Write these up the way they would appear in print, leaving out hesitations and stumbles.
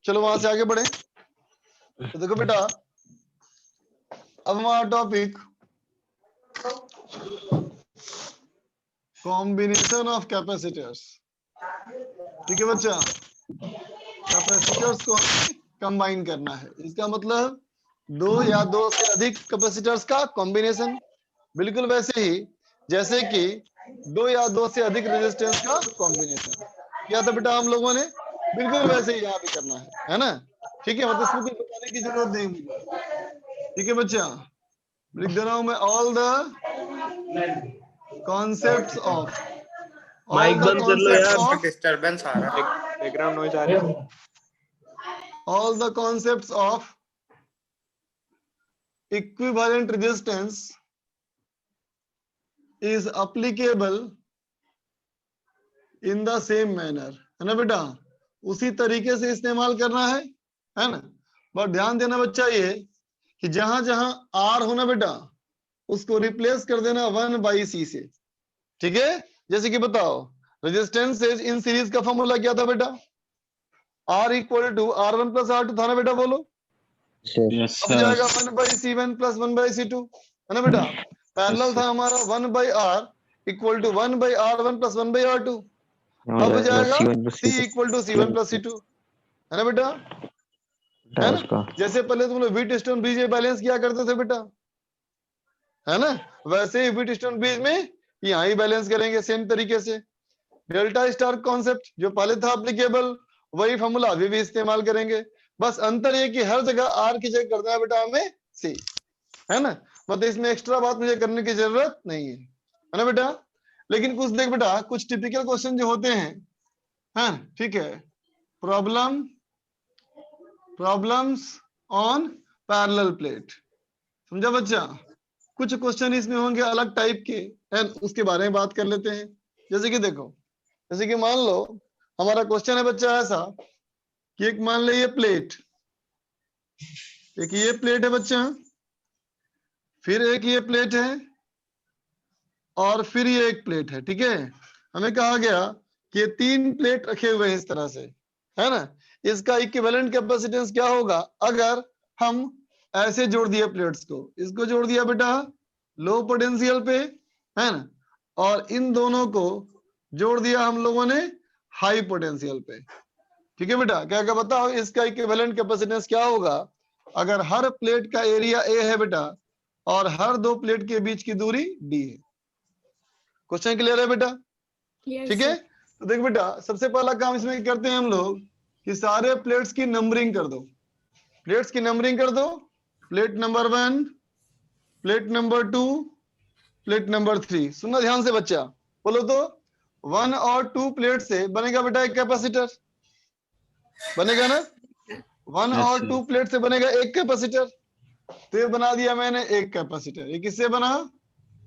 चलो वहां से आगे बढ़े। तो देखो बेटा, अब हमारा टॉपिक कॉम्बिनेशन ऑफ कैपेसिटर्स। ठीक है बच्चा, कैपेसिटर्स को कंबाइन करना है, इसका मतलब दो या दो से अधिक कैपेसिटर्स का कॉम्बिनेशन। बिल्कुल वैसे ही जैसे कि दो या दो से अधिक रेजिस्टेंस का कॉम्बिनेशन किया था बेटा हम लोगों ने, बिल्कुल वैसे ही यहाँ भी करना है ना। ठीक है, मतलब इसमें कुछ बताने की जरूरत नहीं मुझे। ठीक है बच्चा, लिख दे रहा हूं मैं all the concepts of mic बंद कर लो यार, डिस्टरबेंस आ रहा है, बैकग्राउंड नॉइज आ रही है। all the concepts of equivalent resistance is applicable in the same manner, है ना बेटा, उसी तरीके से इस्तेमाल करना है ना। बट ध्यान देना बच्चा ये कि जहां जहां आर होना बेटा उसको रिप्लेस कर देना 1/c से। ठीक है, जैसे कि बताओ रेजिस्टेंस इन सीरीज का फॉर्मूला क्या था बेटा, R equal to R1 plus R2 था ना बेटा, बोलो। Yes, अब जाएगा 1/C1 प्लस 1/C2, है ना बेटा। पैरेलल था हमारा 1/R equal to 1/R1 plus 1/R2। अब जाएगा C equal to C1 plus C2, है ना बेटा, है ना। जैसे पहले तुम लोग व्हीटस्टोन ब्रिज में बैलेंस किया करते थे बेटा, है ना, वैसे ही व्हीटस्टोन ब्रिज में यहाँ ही बैलेंस करेंगे सेम तरीके से। डेल्टा स्टार कॉन्सेप्ट जो पहले था एप्लीकेबल, वही फॉर्मूला अभी भी इस्तेमाल करेंगे। बस अंतर ये कि हर जगह आर की जगह करना है बेटा हमें सी, है ना। मतलब इसमें एक्स्ट्रा बात मुझे करने की जरूरत नहीं है ना बेटा। लेकिन कुछ देख बेटा, कुछ टिपिकल क्वेश्चन जो होते हैं, ठीक है, प्रॉब्लम्स ऑन पैरेलल प्लेट, समझा बच्चा। कुछ क्वेश्चन इसमें होंगे अलग टाइप के, है, उसके बारे में बात कर लेते हैं। जैसे कि देखो, जैसे कि मान लो हमारा क्वेश्चन है बच्चा ऐसा कि एक मान लो ये प्लेट, एक ये प्लेट है बच्चा, फिर एक ये प्लेट है, और फिर ये एक प्लेट है। ठीक है, हमें कहा गया कि ये 3 प्लेट रखे हुए हैं इस तरह से, है ना। इसका इक्विवेलेंट कैपेसिटेंस क्या होगा अगर हम ऐसे जोड़ दिए प्लेट्स को, इसको जोड़ दिया बेटा लो पोटेंशियल पे, है ना, और इन दोनों को जोड़ दिया हम लोगों ने हाई पोटेंशियल पे। ठीक है बेटा, क्या क्या बताओ इसका इक्विवेलेंट कैपेसिटेंस क्या होगा अगर हर प्लेट का एरिया ए है बेटा और हर दो प्लेट के बीच की दूरी डी है। क्वेश्चन क्लियर है बेटा? ठीक है, तो देख बेटा सबसे पहला काम इसमें करते हैं हम लोग कि सारे प्लेट्स की नंबरिंग कर दो, प्लेट्स की नंबरिंग कर दो। Plate number 1, plate number 2, plate number 3। सुनना ध्यान से बच्चा, बोलो तो 1 और 2 प्लेट से बनेगा बेटा एक कैपेसिटर, बनेगा ना। 1 और 2 प्लेट से बनेगा एक कैपेसिटर, तो ये बना दिया मैंने एक कैपेसिटर। ये किससे बना,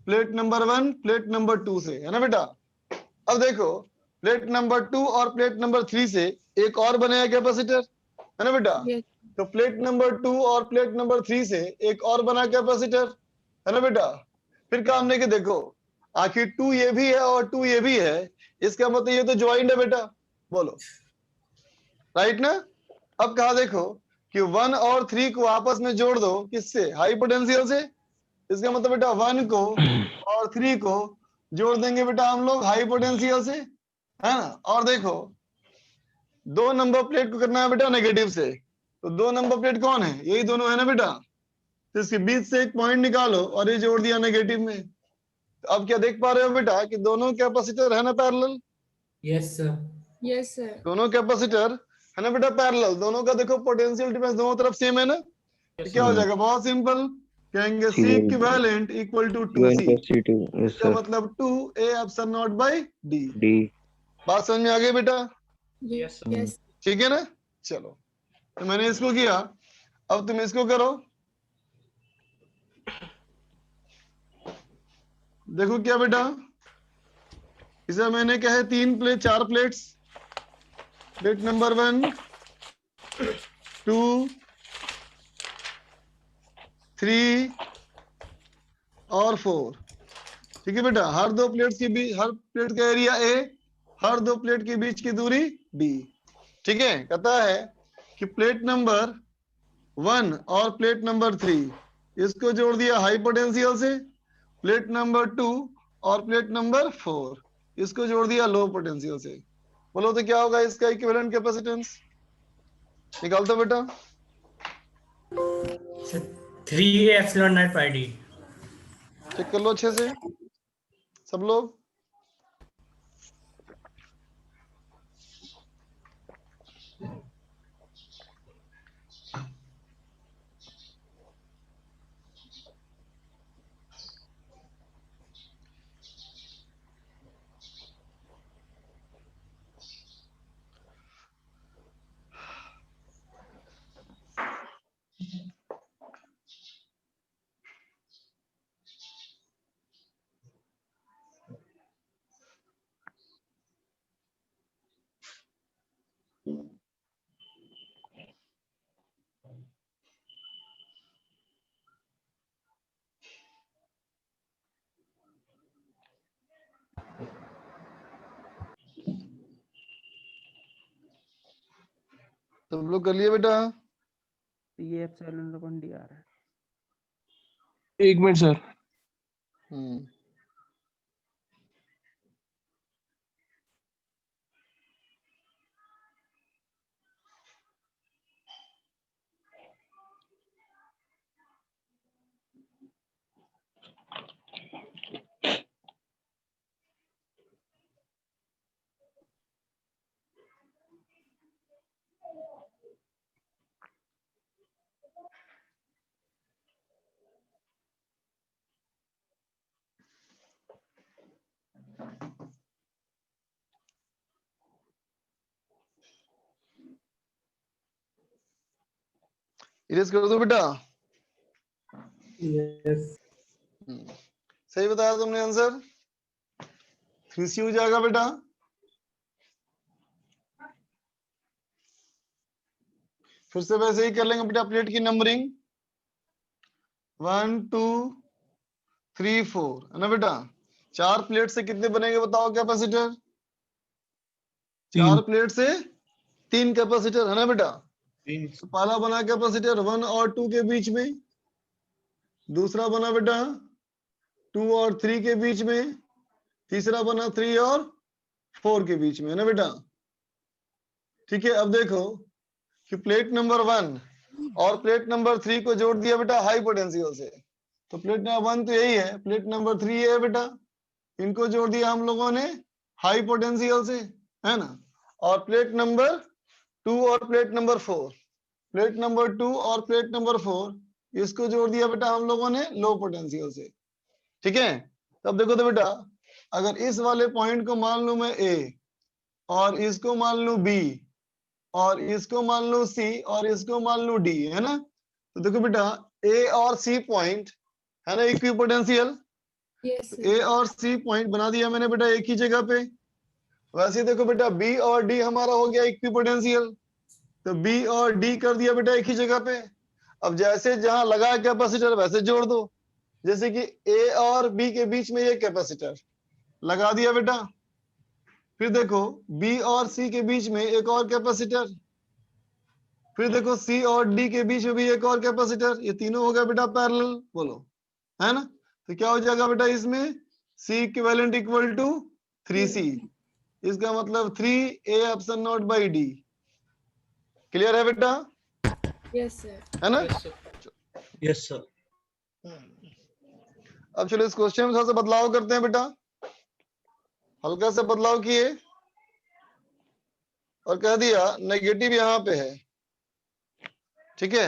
प्लेट नंबर 1 प्लेट नंबर 2 से, है ना बेटा। अब देखो प्लेट नंबर 2 और प्लेट नंबर 3 से एक और बनेगा कैपेसिटर, है ना बेटा। तो प्लेट नंबर 2 और प्लेट नंबर 3 से एक और बना कैपेसिटर, है ना बेटा। फिर काम नहीं कि देखो आखिर 2 ये भी है और 2 ये भी है, इसका मतलब ये तो ज्वाइंट है बेटा, बोलो राइट ना। अब कहा देखो कि 1 और 3 को आपस में जोड़ दो, किससे, हाई पोटेंशियल से। इसका मतलब बेटा 1 को और 3 को जोड़ देंगे बेटा हम लोग हाई पोटेंशियल से, है ना। और देखो 2 नंबर प्लेट को करना है बेटा नेगेटिव से, तो 2 नंबर प्लेट कौन है, यही दोनों है ना बेटा। तो इसके बीच से एक पॉइंट निकालो और ये जोड़ दिया नेगेटिव में। तो अब क्या देख पा रहे हो बेटा कि दोनों कैपेसिटर है ना parallel. Yes sir, yes sir, दोनों कैपेसिटर है ना बेटा पैरेलल, दोनों का देखो पोटेंशियल डिफरेंस दोनों तरफ सेम है ना। तो क्या हो जाएगा, बहुत सिंपल, कहेंगे C equivalent equal to 2C, इसका मतलब 2A epsilon not bye D। बात समझ में आ गई बेटा? यस यस, ठीक है ना। चलो तो मैंने इसको किया, अब तुम इसको करो। देखो क्या बेटा, इसे मैंने क्या है 4 प्लेट्स, प्लेट नंबर 1, 2, 3 और 4। ठीक है बेटा, हर दो प्लेट्स के बीच, हर प्लेट का एरिया A, हर दो प्लेट के बीच की दूरी D। ठीक है, कहता है कि प्लेट नंबर 1 और प्लेट नंबर 3 इसको जोड़ दिया हाई पोटेंशियल से, प्लेट नंबर 2 और प्लेट नंबर 4 इसको जोड़ दिया लो पोटेंशियल से। बोलो तो क्या होगा इसका इक्विवेलेंट कैपेसिटेंस? निकाल दो बेटा। 3 epsilon naught pi D. Check कर लो अच्छे से सब लोग। सब लोग कर लिए बेटा? ये एप्सिलॉन अपॉन डी आ रहा है। एक मिनट सर। हम्म इरेज कर दो बेटा। यस। सही बताया तुमने आंसर। 3C हो जाएगा बेटा। फिर से वैसे ही कर लेंगे बेटा प्लेट की नंबरिंग 1 2 3 4 है ना बेटा। 4 प्लेट से कितने बनेंगे बताओ कैपेसिटर? 4 प्लेट से 3 कैपेसिटर है ना बेटा। तो पहला बना कैपेसिटर 1 और 2 के बीच में, दूसरा बना बेटा 2 और 3 के बीच में, तीसरा बना 3 और 4 के बीच में है ना बेटा। ठीक है, अब देखो कि प्लेट नंबर 1 और प्लेट नंबर 3 को जोड़ दिया बेटा हाई पोटेंशियल से। तो प्लेट नंबर 1 तो यही है, प्लेट नंबर 3 ये है बेटा, इनको जोड़ दिया हम लोगों ने हाई पोटेंशियल से, है ना। और प्लेट नंबर 2 और प्लेट नंबर 4, प्लेट नंबर 2 और प्लेट नंबर 4 इसको जोड़ दिया बेटा हम लोगों ने लो पोटेंशियल से। ठीक है, तब देखो तो बेटा अगर इस वाले पॉइंट को मान लूं मैं ए, और इसको मान लूं बी, और इसको मान लूं सी, और इसको मान लूं डी, है ना। तो देखो बेटा ए और सी पॉइंट है ना इक्विपोटेंशियल। Yes, sir. ए और सी पॉइंट बना दिया मैंने बेटा एक ही जगह पे। वैसे देखो बेटा बी और डी हमारा हो गया इक्विपोटेंशियल, तो बी और डी कर दिया बेटा एक ही जगह पे। अब जैसे जहां लगा कैपेसिटर वैसे जोड़ दो, जैसे कि ए और बी के बीच में ये कैपेसिटर लगा दिया बेटा। फिर देखो बी और सी के बीच में एक और कैपेसिटर, फिर देखो सी और डी के बीच में भी एक और कैपेसिटर, ये तीनों हो गया बेटा पैरेलल, बोलो है ना। तो क्या हो जाएगा बेटा इसमें C equivalent equal to 3C, इसका मतलब 3A epsilon naught by D। Clear है बेटा? Yes, sir. है ना। Yes sir. अब चलो इस क्वेश्चन में थोड़ा सा बदलाव करते हैं बेटा। हल्का सा बदलाव किए और कह दिया नेगेटिव यहाँ पे है। ठीक है,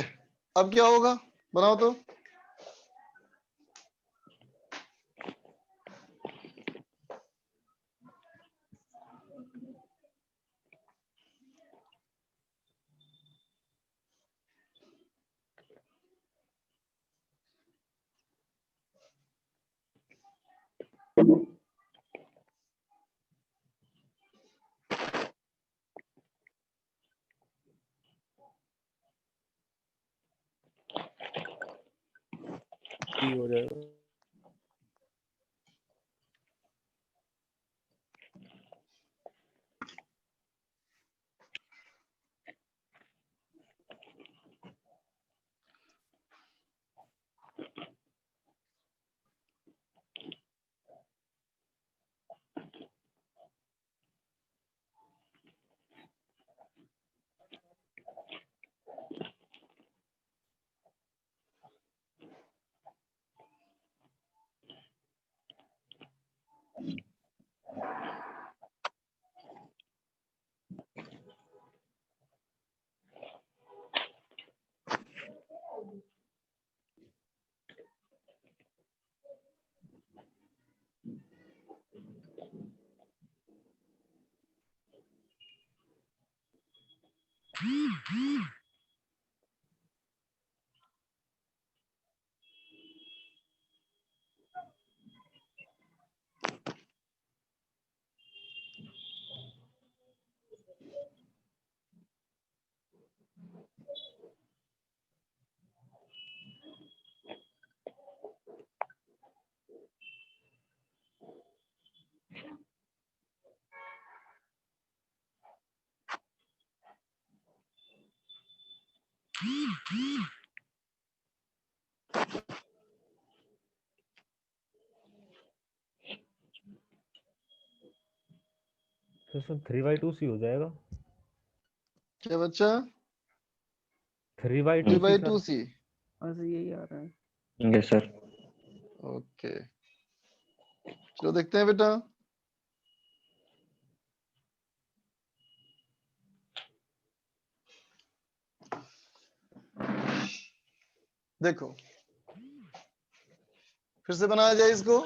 अब क्या होगा बनाओ तो। हो जाएगा। तो सर 3/2c हो जाएगा। क्या बच्चा? 3/2c 3/2 sir. सी। बस यही आ रहा है। Yes sir. ओके, चलो देखते हैं बेटा। देखो फिर से बनाया जाए इसको।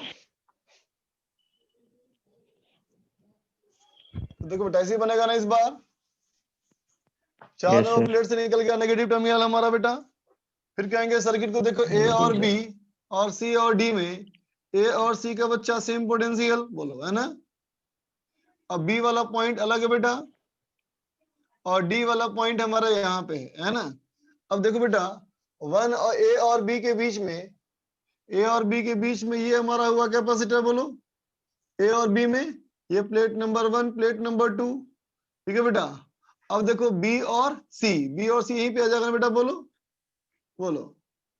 तो देखो बेटा ऐसे ही बनेगा ना इस बार। चार Yes, नंबर sir. प्लेट से निकल गया नेगेटिव टर्मिनल हमारा बेटा। फिर कहेंगे सर्किट को देखो ए और बी और सी और डी में ए और सी का बच्चा सेम पोटेंशियल बोलो, है ना। अब बी वाला पॉइंट अलग है बेटा और डी वाला पॉइंट हमारा यहाँ पे है ना। अब देखो बेटा वन और ए और बी के बीच में, ए और बी के बीच में ये हमारा हुआ कैपेसिटर बोलो। ए और बी में ये प्लेट नंबर 1 प्लेट नंबर 2, ठीक है बेटा। अब देखो बी और सी, बी और सी यहीं पे आ जाएगा बेटा, बोलो बोलो,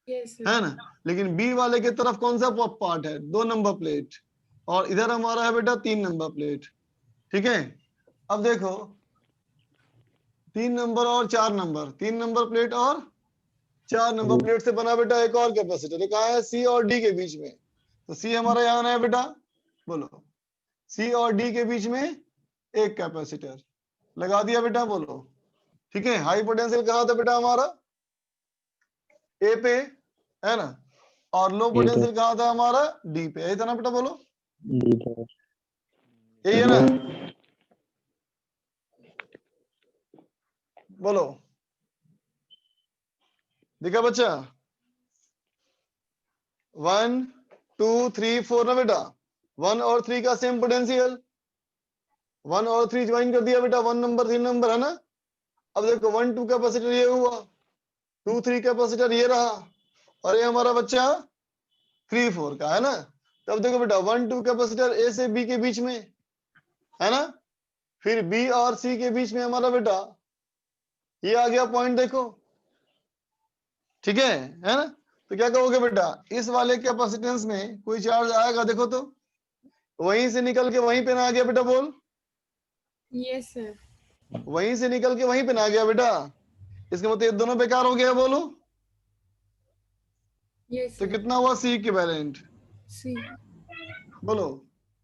Yes, sir. है ना। लेकिन बी वाले की तरफ कौन सा पार्ट है? 2 नंबर प्लेट, और इधर हमारा है बेटा 3 नंबर प्लेट, ठीक है। अब देखो 3 नंबर और 4 नंबर, 3 नंबर प्लेट और 4 नंबर प्लेट से बना बेटा एक और कैपेसिटर। ये कहाँ है? सी और डी के बीच में। तो सी हमारा यहाँ है बेटा, बोलो सी और डी के बीच में एक कैपेसिटर लगा दिया बेटा, बोलो ठीक है। हाई पोटेंशियल कहाँ था बेटा हमारा? ए पे, है ना। और लो पोटेंशियल कहाँ था हमारा? डी पे, यही था ना बेटा, बोलो यही है ना, बोलो देखा बच्चा? 1 2 3 4 ना बेटा, 1 और 3 का सेम पोटेंशियल, 1 और 3 ज्वाइन कर दिया बेटा, 1 नंबर 3 नंबर, है ना। अब देखो 1 2 कैपेसिटर ये हुआ, 2 3 कैपेसिटर ये रहा, और ये हमारा बच्चा 3 4 का, है ना। तब देखो बेटा 1 2 कैपेसिटर ए से बी के बीच में, है ना। फिर बी और सी के बीच में हमारा बेटा ये आ गया पॉइंट, देखो ठीक है ना। तो क्या कहोगे बेटा, इस वाले कैपेसिटेंस में कोई चार्ज आएगा? देखो तो वहीं से निकल के वहीं पे ना आ गया बेटा, बोल Yes, sir. वहीं से निकल के वहीं पे ना आ गया बेटा। इसका मतलब ये दोनों बेकार हो गया, बोलो। Yes, तो sir. कितना हुआ सी इक्विवेलेंट, C. बोलो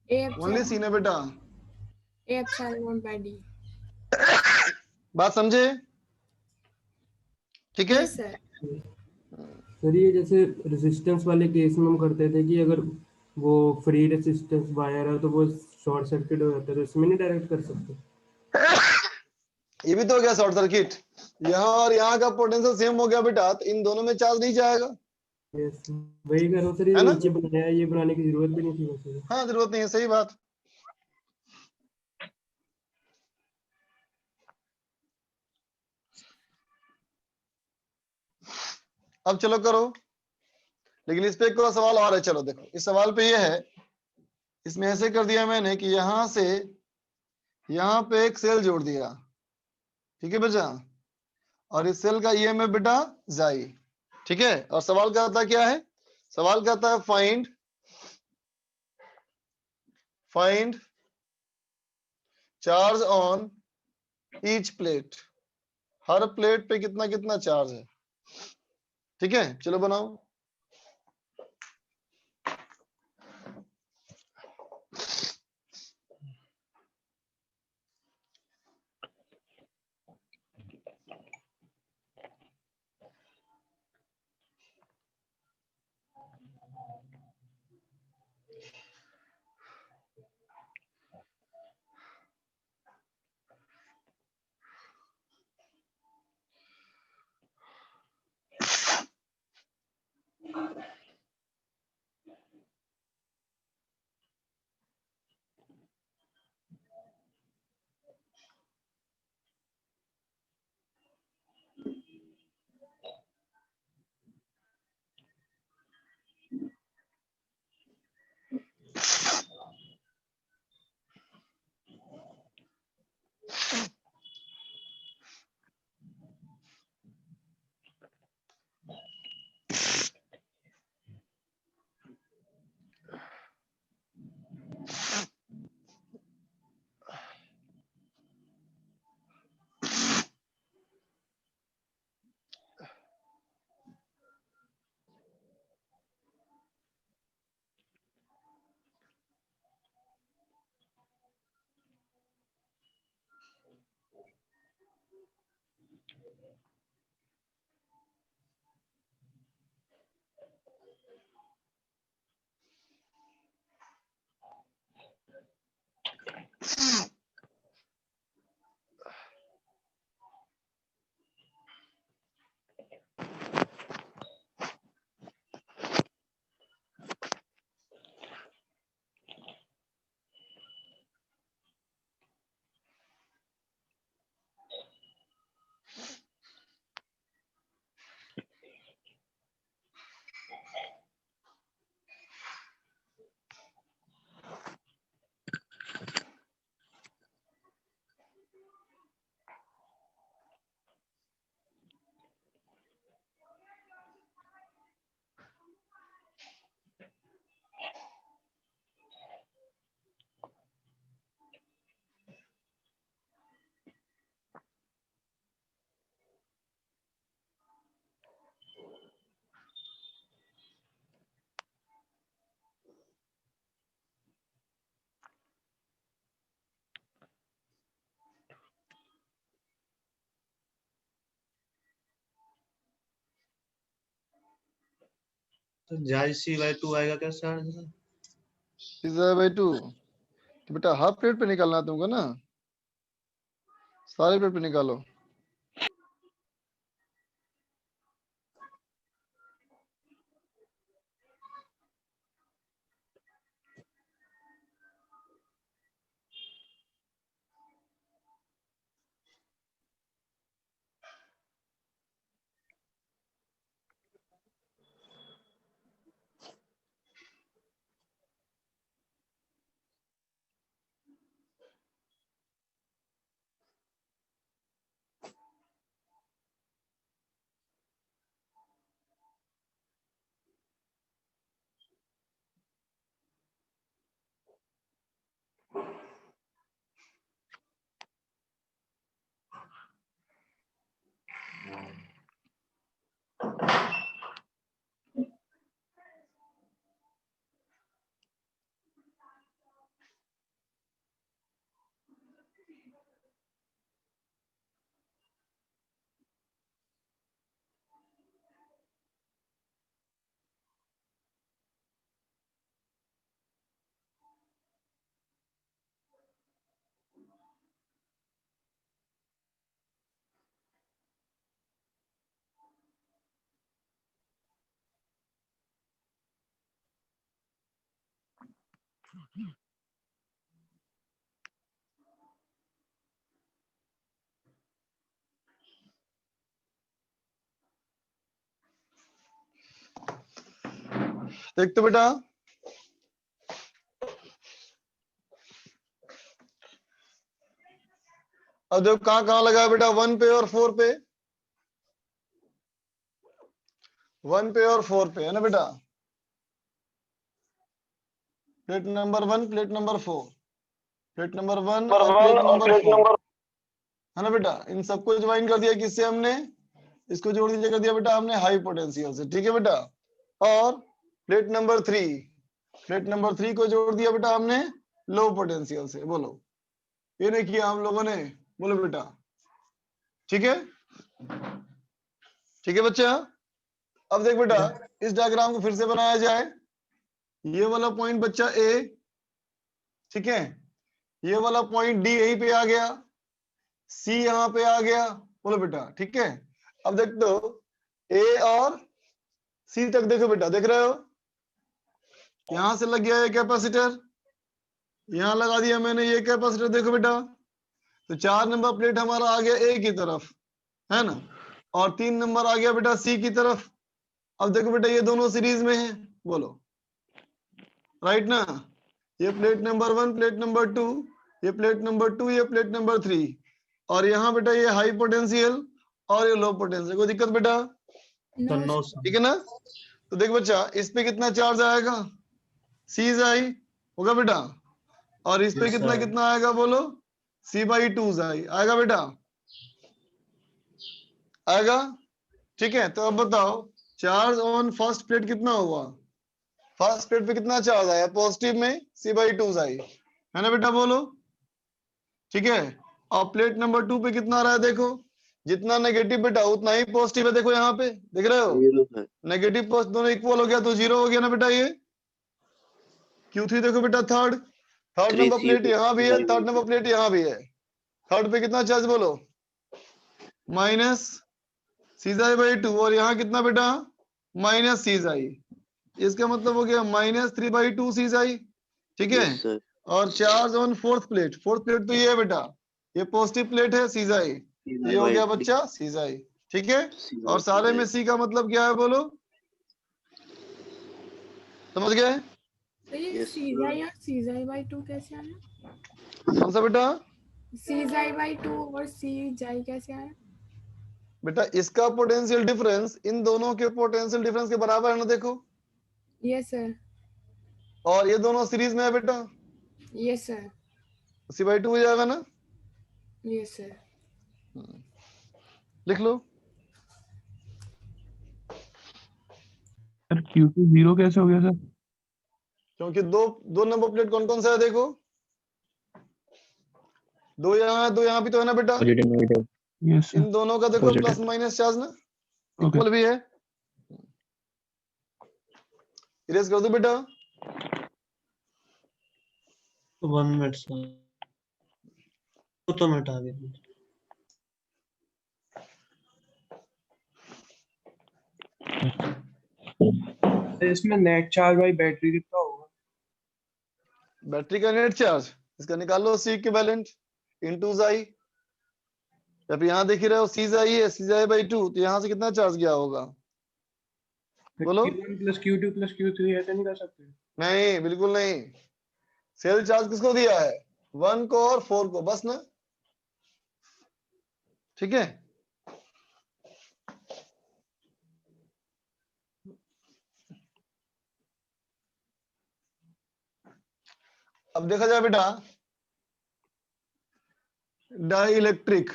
A ओनली सी epsilon. ना बेटा। A epsilon by D. बात समझे? ठीक है। Yes, sir. सर ये जैसे रेजिस्टेंस वाले केस में हम करते थे कि अगर वो फ्री रेजिस्टेंस वायर है तो वो शॉर्ट सर्किट हो जाता है, तो इसमें नहीं डायरेक्ट कर सकते? ये भी तो हो गया शॉर्ट सर्किट, यहाँ और यहाँ का पोटेंशियल सेम हो गया बेटा, तो इन दोनों में चार्ज नहीं जाएगा, यस, वही कह रहा हूँ सर, ये है ना। नीचे बनाया है, ये बनाने की जरूरत भी नहीं थी वैसे। हाँ जरूरत नहीं है, सही बात। अब चलो करो, लेकिन इस पे एक और सवाल और है। चलो देखो इस सवाल पे ये है, इसमें ऐसे कर दिया मैंने कि यहां से यहां पे एक सेल जोड़ दिया, ठीक है बेटा, और इस सेल का ईएमएफ बेटा जाई, ठीक है। और सवाल कहता क्या है? सवाल कहता है find charge on each plate, her plate पे कितना कितना चार्ज है, ठीक है। चलो बनाओ। तो जाई C/2 आएगा क्या सर? C/2 तो बेटा हाफ प्लेट पे निकालना है तुमको ना, सारे प्लेट पे निकालो। देख तो बेटा, अब देखो कहाँ कहाँ लगा है बेटा, 1 पे और 4 पे, 1 पे और 4 पे है ना बेटा। Plate number 1, plate number 4, plate number 1 और प्लेट नंबर 4 है ना बेटा। इन सबको ज्वाइन कर दिया किससे हमने, इसको जोड़ दीजिए कर दिया बेटा हमने हाई पोटेंशियल से, ठीक है बेटा। और प्लेट नंबर 3, प्लेट नंबर 3 को जोड़ दिया बेटा हमने लो पोटेंशियल से। बोलो, ये नहीं किया हम लोगों ने, बोलो बेटा, ठीक है, ठीक है बच्चा। अब देख बेटा, इस डायग्राम को फिर से बनाया जाए। ये वाला पॉइंट बच्चा ए, ठीक है, ये वाला पॉइंट डी यहीं पे आ गया, सी यहाँ पे आ गया, बोलो बेटा, ठीक है। अब देख दो, ए और सी तक देखो बेटा, देख रहे हो, यहां से लग गया है कैपेसिटर, यहां लगा दिया मैंने ये कैपेसिटर, देखो बेटा। तो 4 नंबर प्लेट हमारा आ गया ए की तरफ, है ना, और 3 नंबर आ गया बेटा सी की तरफ। अब देखो बेटा, ये दोनों सीरीज में है, बोलो राइट ना। ये प्लेट नंबर 1, प्लेट नंबर 2, ये प्लेट नंबर 2, ये प्लेट नंबर 3, और यहाँ बेटा ये हाई पोटेंशियल और ये लो पोटेंशियल। कोई दिक्कत बेटा? तो No, नो ठीक है ना। तो देख बच्चा, इस पे कितना चार्ज आएगा, सी आई होगा बेटा, और इस पे Yes, कितना sir. कितना आएगा, बोलो C/2 आई आएगा बेटा, आएगा, ठीक है। तो अब बताओ, चार्ज ऑन फर्स्ट प्लेट कितना हुआ, फर्स्ट प्लेट पे कितना चार्ज आया, पॉजिटिव में C/2 आई, है ना बेटा, बोलो, ठीक है। और प्लेट नंबर 2 पे कितना आ रहा है देखो, जितना नेगेटिव बेटा उतना ही पॉजिटिव है। देखो यहाँ पे देख रहे हो, जीरो है। नेगेटिव पॉजिटिव दोनों इक्वल हो गया तो जीरो हो गया ना बेटा। ये Q3 देखो बेटा, थर्ड Three नंबर प्लेट यहाँ भी है, C थर्ड नंबर प्लेट यहाँ भी है। थर्ड पे कितना चार्ज बोलो, माइनस सीजाई बाई 2, और यहाँ कितना बेटा, माइनस सीजाई। इसका मतलब हो गया -3/2 सीजाई, ठीक है। Yes, sir. और चार्ज ऑन फोर्थ प्लेट तो ये है बेटा, ये पॉजिटिव प्लेट है सीजाई, ये हो गया बच्चा सीजाई, ठीक है। और सारे में सी का मतलब क्या है बोलो, समझ गए? तो ये Yes, सीजाई और सीजाई बाई 2 कैसे आया? कौन सा बेटा? सीजाई बाई 2 और सीजाई कैसे आया? बेटा इसका पोटेंशियल डिफरेंस इन दोनों के पोटेंशियल डिफरेंस के बराबर है ना, देखो। यस सर, और ये दोनों सीरीज में है बेटा, यस सर, C/2 हो जाएगा ना, यस सर। लिख लो। सर Q2 0 कैसे हो गया सर? क्योंकि दो नंबर प्लेट कौन कौन सा है देखो, दो यहाँ है, दो यहाँ भी तो है ना बेटा। Positive negative. Yes sir. इन दोनों का देखो Positive. प्लस माइनस चार्ज ना ओके। इक्वल भी है। इरेज कर दो बेटा। 1 मिनट सर, तो मिनट आ गया। इसमें नेट चार्ज बाई बैटरी कितना होगा? बैटरी का नेट चार्ज इसका निकालो, C इक्विवेलेंट इनटू जाई। जब यहाँ देख ही रहे हो C जाई है, C जाई बाई 2, तो यहाँ से कितना चार्ज गया होगा बोलो? Q1 plus Q2 plus Q3 ऐसे नहीं कर सकते? नहीं, बिल्कुल नहीं। सेल चार्ज किसको दिया है, 1 को और 4 को, बस ना, ठीक है। अब देखा जाए बेटा डाई इलेक्ट्रिक,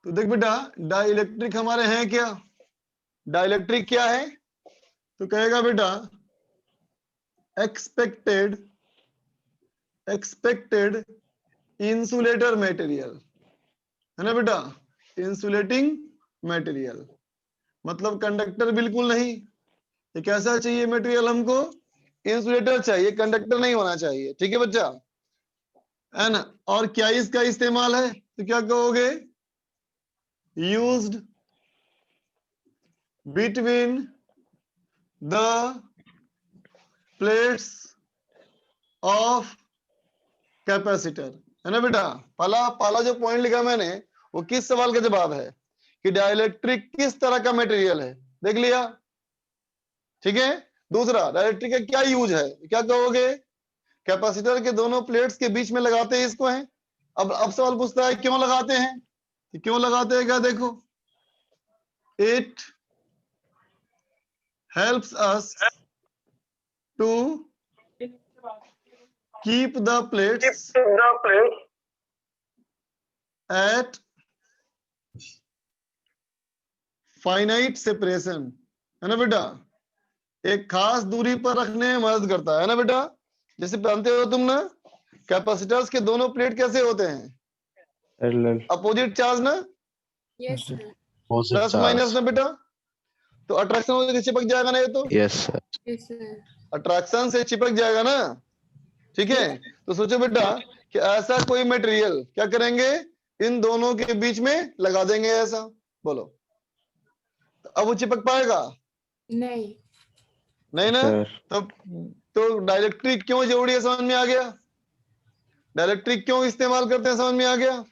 तो देख बेटा डाई इलेक्ट्रिक हमारे हैं क्या, डाई इलेक्ट्रिक क्या है, तो कहेगा बेटा एक्सपेक्टेड इंसुलेटर मटेरियल, है ना बेटा, इंसुलेटिंग मटेरियल मतलब कंडक्टर बिल्कुल नहीं। ये कैसा चाहिए मटेरियल हमको, इंसुलेटर चाहिए, कंडक्टर नहीं होना चाहिए, ठीक है बच्चा, है ना। और क्या इसका इस्तेमाल है, तो क्या कहोगे, used between the plates of capacitor, है ना बेटा। पहला जो पॉइंट लिखा मैंने वो किस सवाल का जवाब है कि डाइलेक्ट्रिक किस तरह का मटेरियल है, देख लिया, ठीक है। दूसरा डाइलेक्ट्रिक का क्या यूज है, क्या कहोगे, कैपेसिटर के दोनों प्लेट्स के बीच में लगाते हैं इसको, है। अब सवाल पूछता है क्यों लगाते हैं, क्यों लगाते हैं, क्या देखो, it helps us to keep the plates at finite separation, है ना बेटा, एक खास दूरी पर रखने में मदद करता है ना बेटा। जैसे जानते हो तुम ना, कैपेसिटर्स के दोनों प्लेट कैसे होते हैं, पैरेलल। अपोजिट चार्ज ना, यस सर, प्लस माइनस ना बेटा, तो अट्रैक्शन से चिपक जाएगा ना ये तो, yes sir. Yes sir, attraction से चिपक जाएगा ना, ठीक है। तो सोचो बेटा कि ऐसा कोई मटेरियल क्या करेंगे, इन दोनों के बीच में लगा देंगे ऐसा, बोलो, तो अब वो चिपक पाएगा, नहीं, नहीं ना। सर तो डाइलेक्ट्रिक क्यों जरूरी है, समझ में आ गया, डाइलेक्ट्रिक क्यों इस्तेमाल करते हैं, समझ में आ गया, है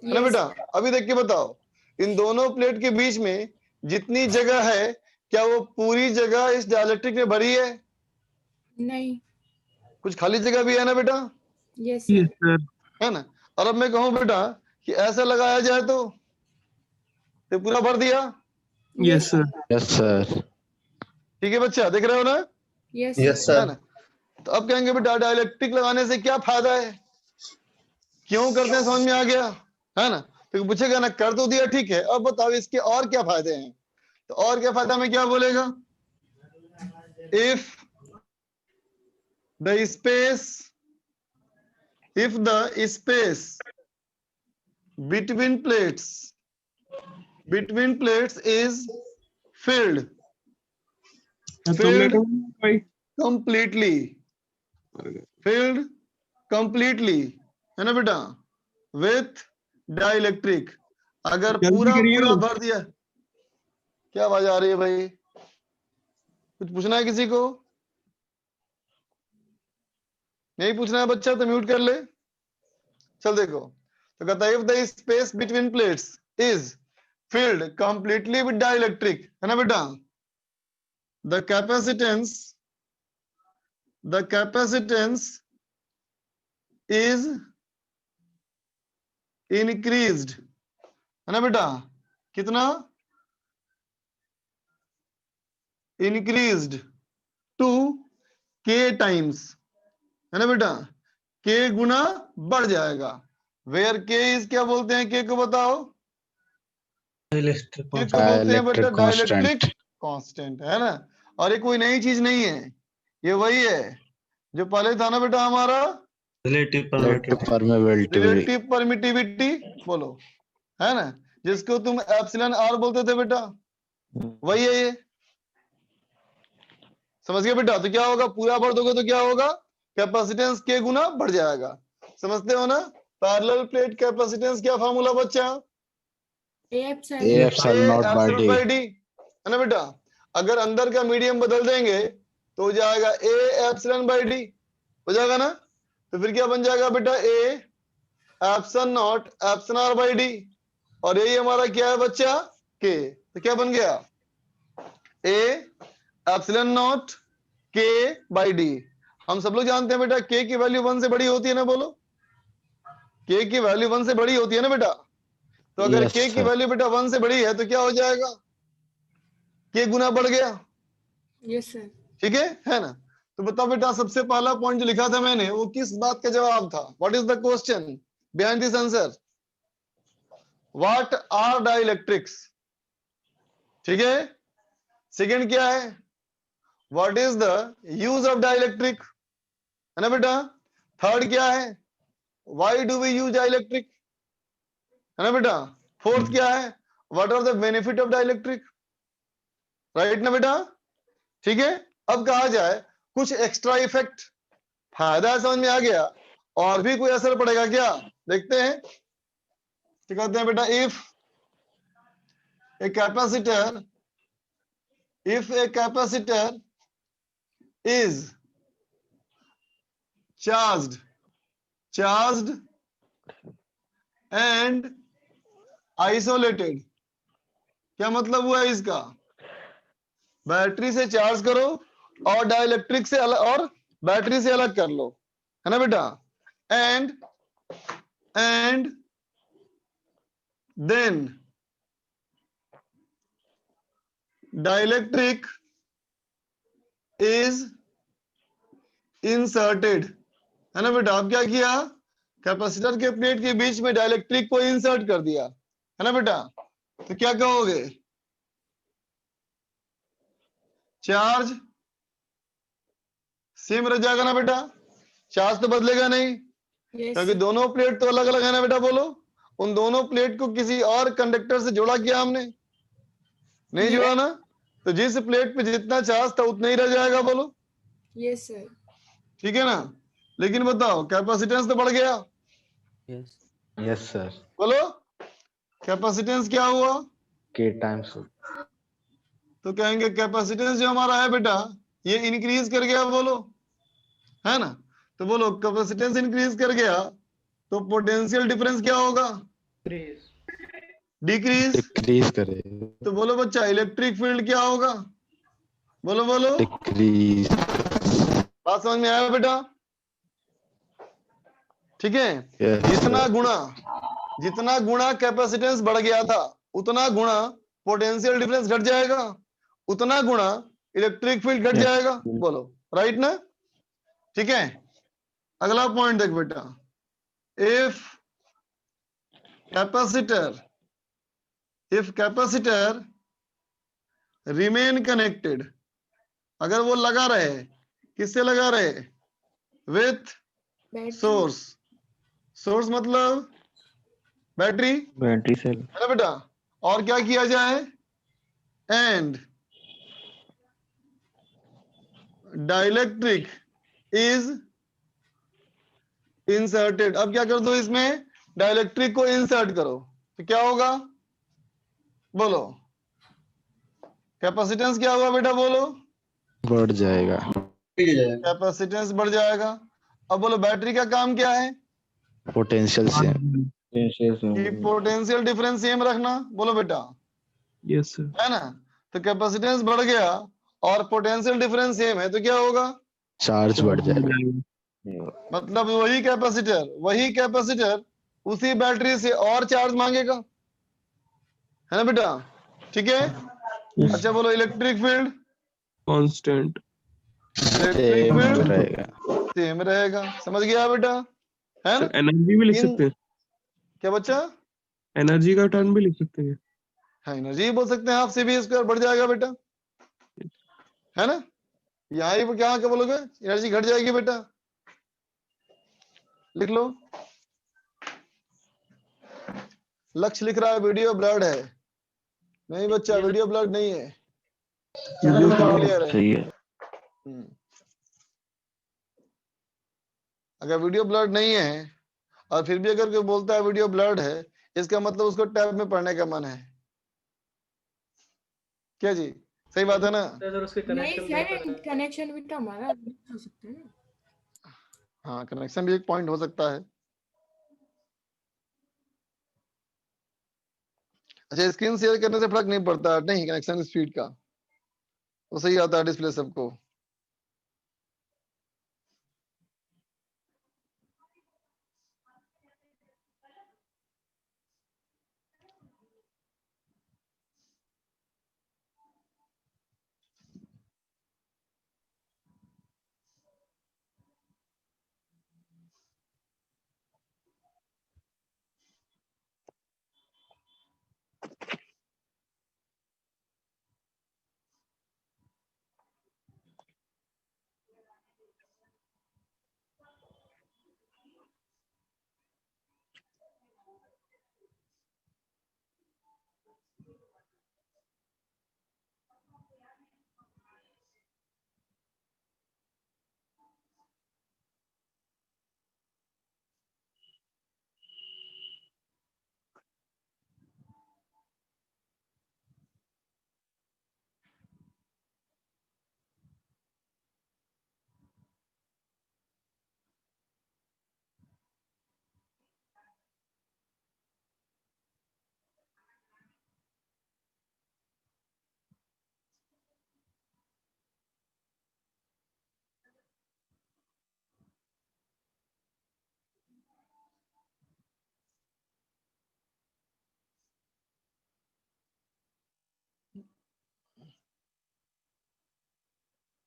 ना यस बेटा। अभी देख के बताओ, इन दोनों प्लेट के बीच में जितनी जगह है, क्या वो पूरी जगह इस डाइलेक्ट्रिक में भरी है, नहीं, कुछ खाली जगह भी है ना बेटा, यस यस सर, सर। है ना। और अब मैं कहूं बेटा कि ऐसा लगाया जाए तो पूरा भर दिया, यस सर। Yes sir. ठीक है बच्चा, देख रहे हो ना, यस यस सर, है ना। तो अब कहेंगे बेटा डाइलेक्ट्रिक लगाने से क्या फायदा है, क्यों करते हैं, समझ में आ गया, है ना। तो पूछेगा ना, कर तो दिया ठीक है, अब बताओ इसके और क्या फायदे हैं, तो और क्या फायदा में क्या बोलेगा, if the space between plates is filled तो मैं कहूँ भाई completely, filled completely, है ना बेटा, with dielectric। अगर जल्दी पूरा करिए पूरा अब। भर दिया, क्या आवाज आ रही है भाई? कुछ पूछना है किसी को? नहीं पूछना है बच्चा तो म्यूट कर ले। चल देखो, तो कहता है if the space between plates is filled completely with dielectric, है ना बेटा, the capacitance is increased, है ना बेटा, कितना? increased to k times, है ना बेटा, k गुना बढ़ जाएगा। where k is क्या बोलते हैं? k को बताओ। Elastic k constant. को बोलते हैं बेटा Dielectric डाइलेक्ट्रिक कांस्टेंट, है ना। और ये कोई नई चीज नहीं है, ये वही है जो पहले था ना बेटा हमारा, Relative Relative permittivity. permeability. Relative permittivity, बोलो, है ना, जिसको तुम एप्सिलॉन आर बोलते थे बेटा, वही है ये। समझ गए बेटा? तो क्या होगा, पूरा भर दोगे तो क्या होगा, कैपेसिटेंस के गुना बढ़ जाएगा। समझते हो ना? पैरेलल प्लेट कैपेसिटेंस क्या फार्मूला बच्चा? A A epsilon epsilon naught by epsilon D. By D, है ना बेटा। अगर अंदर का मीडियम बदल देंगे तो हो जाएगा ए एप्सिलॉन बाय डी, हो जाएगा ना। तो फिर क्या बन जाएगा बेटा, A epsilon naught epsilon R by D, और यही हमारा क्या है बच्चा, के। तो क्या बन गया, ए एप्सिलॉन नॉट के बाय डी। हम सब लोग जानते हैं बेटा के की वैल्यू 1 से बड़ी होती है ना, बोलो, के की वैल्यू 1 से बड़ी होती है ना बेटा। तो अगर Yes, के की sir. वैल्यू बेटा 1 से बड़ी है तो क्या हो जाएगा, के गुना बढ़ गया, यस सर। ठीक है ना। तो बताओ बेटा, सबसे पहला पॉइंट जो लिखा था मैंने वो किस बात का जवाब था? What is the question behind this answer? What are dielectrics, ठीक है। सेकंड क्या है, what is the use of dielectric, है ना बेटा। थर्ड क्या है, why do we use dielectric, है ना बेटा। फोर्थ क्या है, what are the benefit of dielectric, right ना बेटा, ठीक है। अब कहा जाए कुछ एक्स्ट्रा इफेक्ट, फायदा समझ में आ गया, और भी कोई असर पड़ेगा क्या, देखते हैं। क्या कहते हैं बेटा, if a capacitor is charged and isolated, क्या मतलब हुआ इसका, बैटरी से चार्ज करो और डाइलेक्ट्रिक से अलग, और बैटरी से अलग कर लो, है ना बेटा। And then dielectric is inserted, है ना बेटा। अब क्या किया, कैपेसिटर के प्लेट के बीच में डाइलेक्ट्रिक को इंसर्ट कर दिया, है ना बेटा। तो क्या कहोगे, चार्ज सेम रह जाएगा ना बेटा, चार्ज तो बदलेगा नहीं, यस क्योंकि दोनों प्लेट तो अलग अलग है ना बेटा, बोलो। उन दोनों प्लेट को किसी और कंडक्टर से जोड़ा किया हमने, नहीं Yes. जोड़ा ना। तो जिस प्लेट पे जितना चार्ज था उतना ही रह जाएगा, बोलो, यस सर। ठीक है ना। लेकिन बताओ कैपेसिटेंस तो बढ़ गया, Yes, sir. बोलो, कैपेसिटेंस क्या हुआ। K times. तो कहेंगे कैपेसिटेंस जो हमारा है बेटा ये इंक्रीज कर गया, बोलो, है ना। तो बोलो कैपेसिटेंस इंक्रीज कर गया तो पोटेंशियल डिफरेंस क्या होगा, डिक्रीज। Decrease करे. तो बोलो बच्चा, इलेक्ट्रिक फील्ड क्या होगा, बोलो बोलो, Decrease. बात समझ में आया बेटा, ठीक है। Yes, जितना गुणा कैपेसिटेंस बढ़ गया था उतना गुणा पोटेंशियल डिफरेंस घट जाएगा, उतना गुणा इलेक्ट्रिक फील्ड घट Yes. जाएगा, बोलो, राइट ना, ठीक है। अगला पॉइंट देख बेटा, इफ कैपेसिटर रिमेन कनेक्टेड, अगर वो लगा रहे, किससे लगा रहे, विथ सोर्स मतलब बैटरी बैटरी सेल है ना बेटा। और क्या किया जाए, एंड डाइलेक्ट्रिक इज इंसर्टेड। अब क्या कर दो इसमें, डाइलेक्ट्रिक को इंसर्ट करो तो क्या होगा, बोलो कैपेसिटेंस क्या होगा बेटा, बोलो बढ़ जाएगा। कैपेसिटेंस बढ़ जाएगा। अब बोलो बैटरी का काम क्या है, पोटेंशियल सेम। कि पोटेंशियल डिफरेंस सेम रखना, बोलो बेटा, यस सर। है ना। तो कैपेसिटेंस बढ़ गया और पोटेंशियल डिफरेंस सेम है तो क्या होगा, चार्ज बढ़ जाएगा। मतलब वही कैपेसिटर उसी बैटरी से और चार्ज मांगेगा, है ना बेटा। ठीक है। अच्छा बोलो electric field, constant. Electric field रहेगा। सेम रहेगा, समझ गया बेटा, है ना। सर एनर्जी भी लिख इन सकते हैं, क्या बच्चा, एनर्जी का टर्म भी लिख सकते हैं। हाँ एनर्जी बोल सकते हैं, हाफ सी बी स्क्वायर बढ़ जाएगा बेटा, है ना। यहाँ ही क्या क्या बोलोगे, एनर्जी घट जाएगी बेटा, लिख लो। लक्ष्य लिख रहा है वीडियो ब्लड है, नहीं बच्चा वीडियो ब्लड नहीं है, क्लियर है। सही है। हम्म। अगर वीडियो ब्लड नहीं है और फिर भी अगर कोई बोलता है वीडियो ब्लड है, इसका मतलब उसको टैब में पढ़ने का मन है, क्या जी, सही बात है ना। नहीं सर, कनेक्शन भी तो हमारा हो सकता है ना। हाँ कनेक्शन भी एक पॉइंट हो सकता है। अच्छा स्क्रीन शेयर करने से फर्क नहीं पड़ता, नहीं कनेक्शन स्पीड का तो सही आता है डिस्प्ले सबको।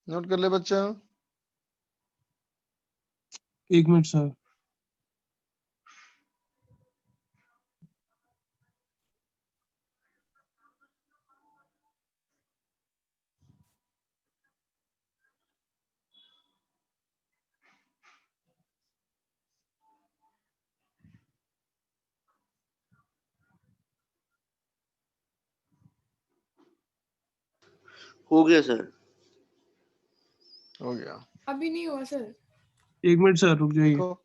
नोट कर ले बच्चा। 1 मिनट सर। हो गया सर। हो गया, अभी नहीं हुआ सर। 1 मिनट सर, रुक जाइए। देखो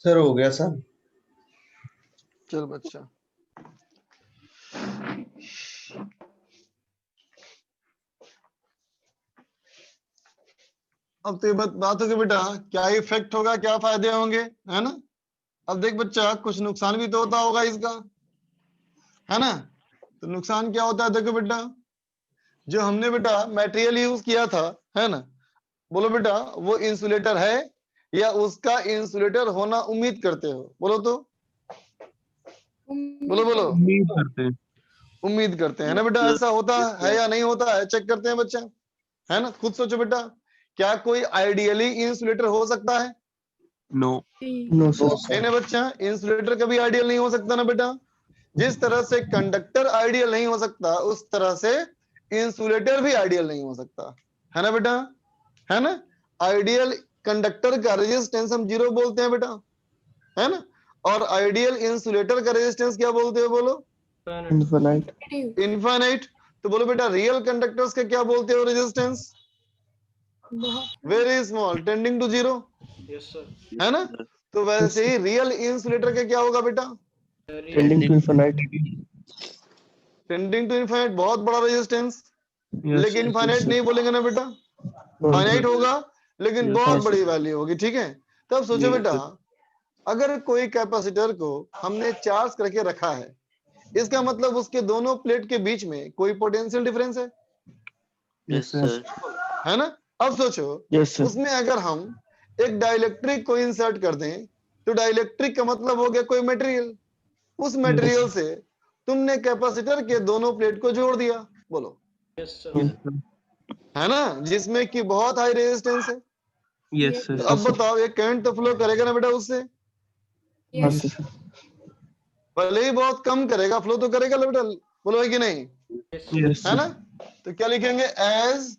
सर हो गया सर। चल बच्चा, अब तो ये बात होगी बेटा, क्या इफेक्ट होगा, क्या फायदे होंगे, है ना। अब देख बच्चा, कुछ नुकसान भी तो होता होगा इसका, है ना। तो नुकसान क्या होता है, देखो बेटा, जो हमने बेटा मटेरियल यूज किया था, है ना, बोलो बेटा, वो इंसुलेटर है या उसका इंसुलेटर होना उम्मीद करते हो, बोलो तो, बोलो बोलो, उम्मीद करते हैं। उम्मीद करते हैं ना बेटा। ऐसा होता है या नहीं होता है, चेक करते हैं बच्चा, है ना। खुद सोचो बेटा, क्या कोई आइडियली इंसुलेटर हो सकता है? नो। नो नहीं ना बच्चा, इंसुलेटर कभी आइडियल नहीं हो सकता ना बेटा। जिस तरह से कंडक्टर आइडियल नहीं हो सकता, उस तरह से इंसुलेटर भी आइडियल नहीं हो सकता, है ना बेटा, है ना। आइडियल कंडक्टर का रेजिस्टेंस हम 0 बोलते हैं बेटा, है ना। और आइडियल इंसुलेटर का रेजिस्टेंस क्या बोलते हो, बोलो, इनफाइनाइट। तो बोलो बेटा, रियल कंडक्टर्स का क्या बोलते हो, रेजिस्टेंस? बहुत वेरी स्मॉल, टेंडिंग टू 0, है ना। तो वैसे ही रियल इंसुलेटर का क्या होगा बेटा? Tending to infinite. Tending to infinite, बहुत बड़ा रेजिस्टेंस, यस लेकिन इनफाइनाइट नहीं बोलेंगे ना बेटा, फाइनाइट होगा लेकिन बहुत बड़ी वैल्यू होगी, ठीक है। तब सोचो बेटा, अगर कोई कैपेसिटर को हमने चार्ज करके रखा है, इसका मतलब उसके दोनों प्लेट के बीच में कोई पोटेंशियल डिफरेंस है, यस सर। है ना। अब सोचो, उसमें अगर हम एक डाइलेक्ट्रिक को इंसर्ट कर दें, तो डाइलेक्ट्रिक का मतलब हो गया कोई मटेरियल, उस मटेरियल से तुमने कैपेसिटर के दोनों प्लेट को जोड़ दिया, बोलो, है ना, जिसमें कि बहुत हाई रेजिस्टेंस है। यस तो सर। अब बताओ, ये करंट तो फ्लो करेगा ना बेटा उससे, यस भले ही बहुत कम करेगा, फ्लो तो करेगा ना बेटा, बोलो है कि नहीं, यस है ना। तो क्या लिखेंगे, as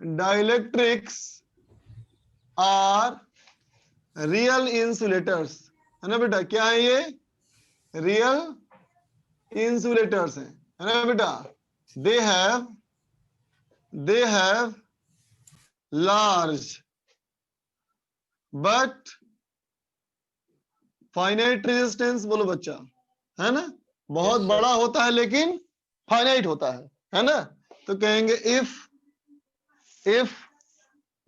dielectrics are real insulators, है ना बेटा। क्या है ये, रियल इंसुलेटर्स है ना बेटा। They have large but finite resistance, बोलो बच्चा, है ना। बहुत बड़ा होता है लेकिन फाइनाइट होता है ना। तो कहेंगे if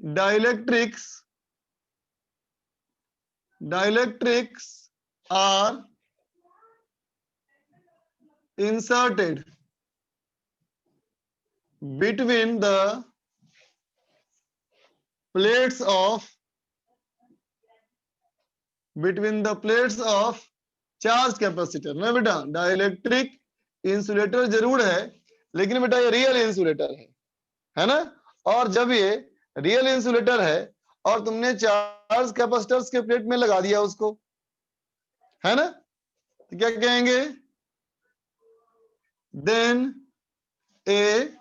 dielectrics are inserted between the plates of charged capacitor, ना बेटा। डाइलेक्ट्रिक इंसुलेटर जरूर है, लेकिन बेटा ये रियल इंसुलेटर है ना। और जब ये रियल इंसुलेटर है और तुमने चार्ज कैपेसिटर्स के प्लेट में लगा दिया उसको, है ना, तो क्या कहेंगे, then a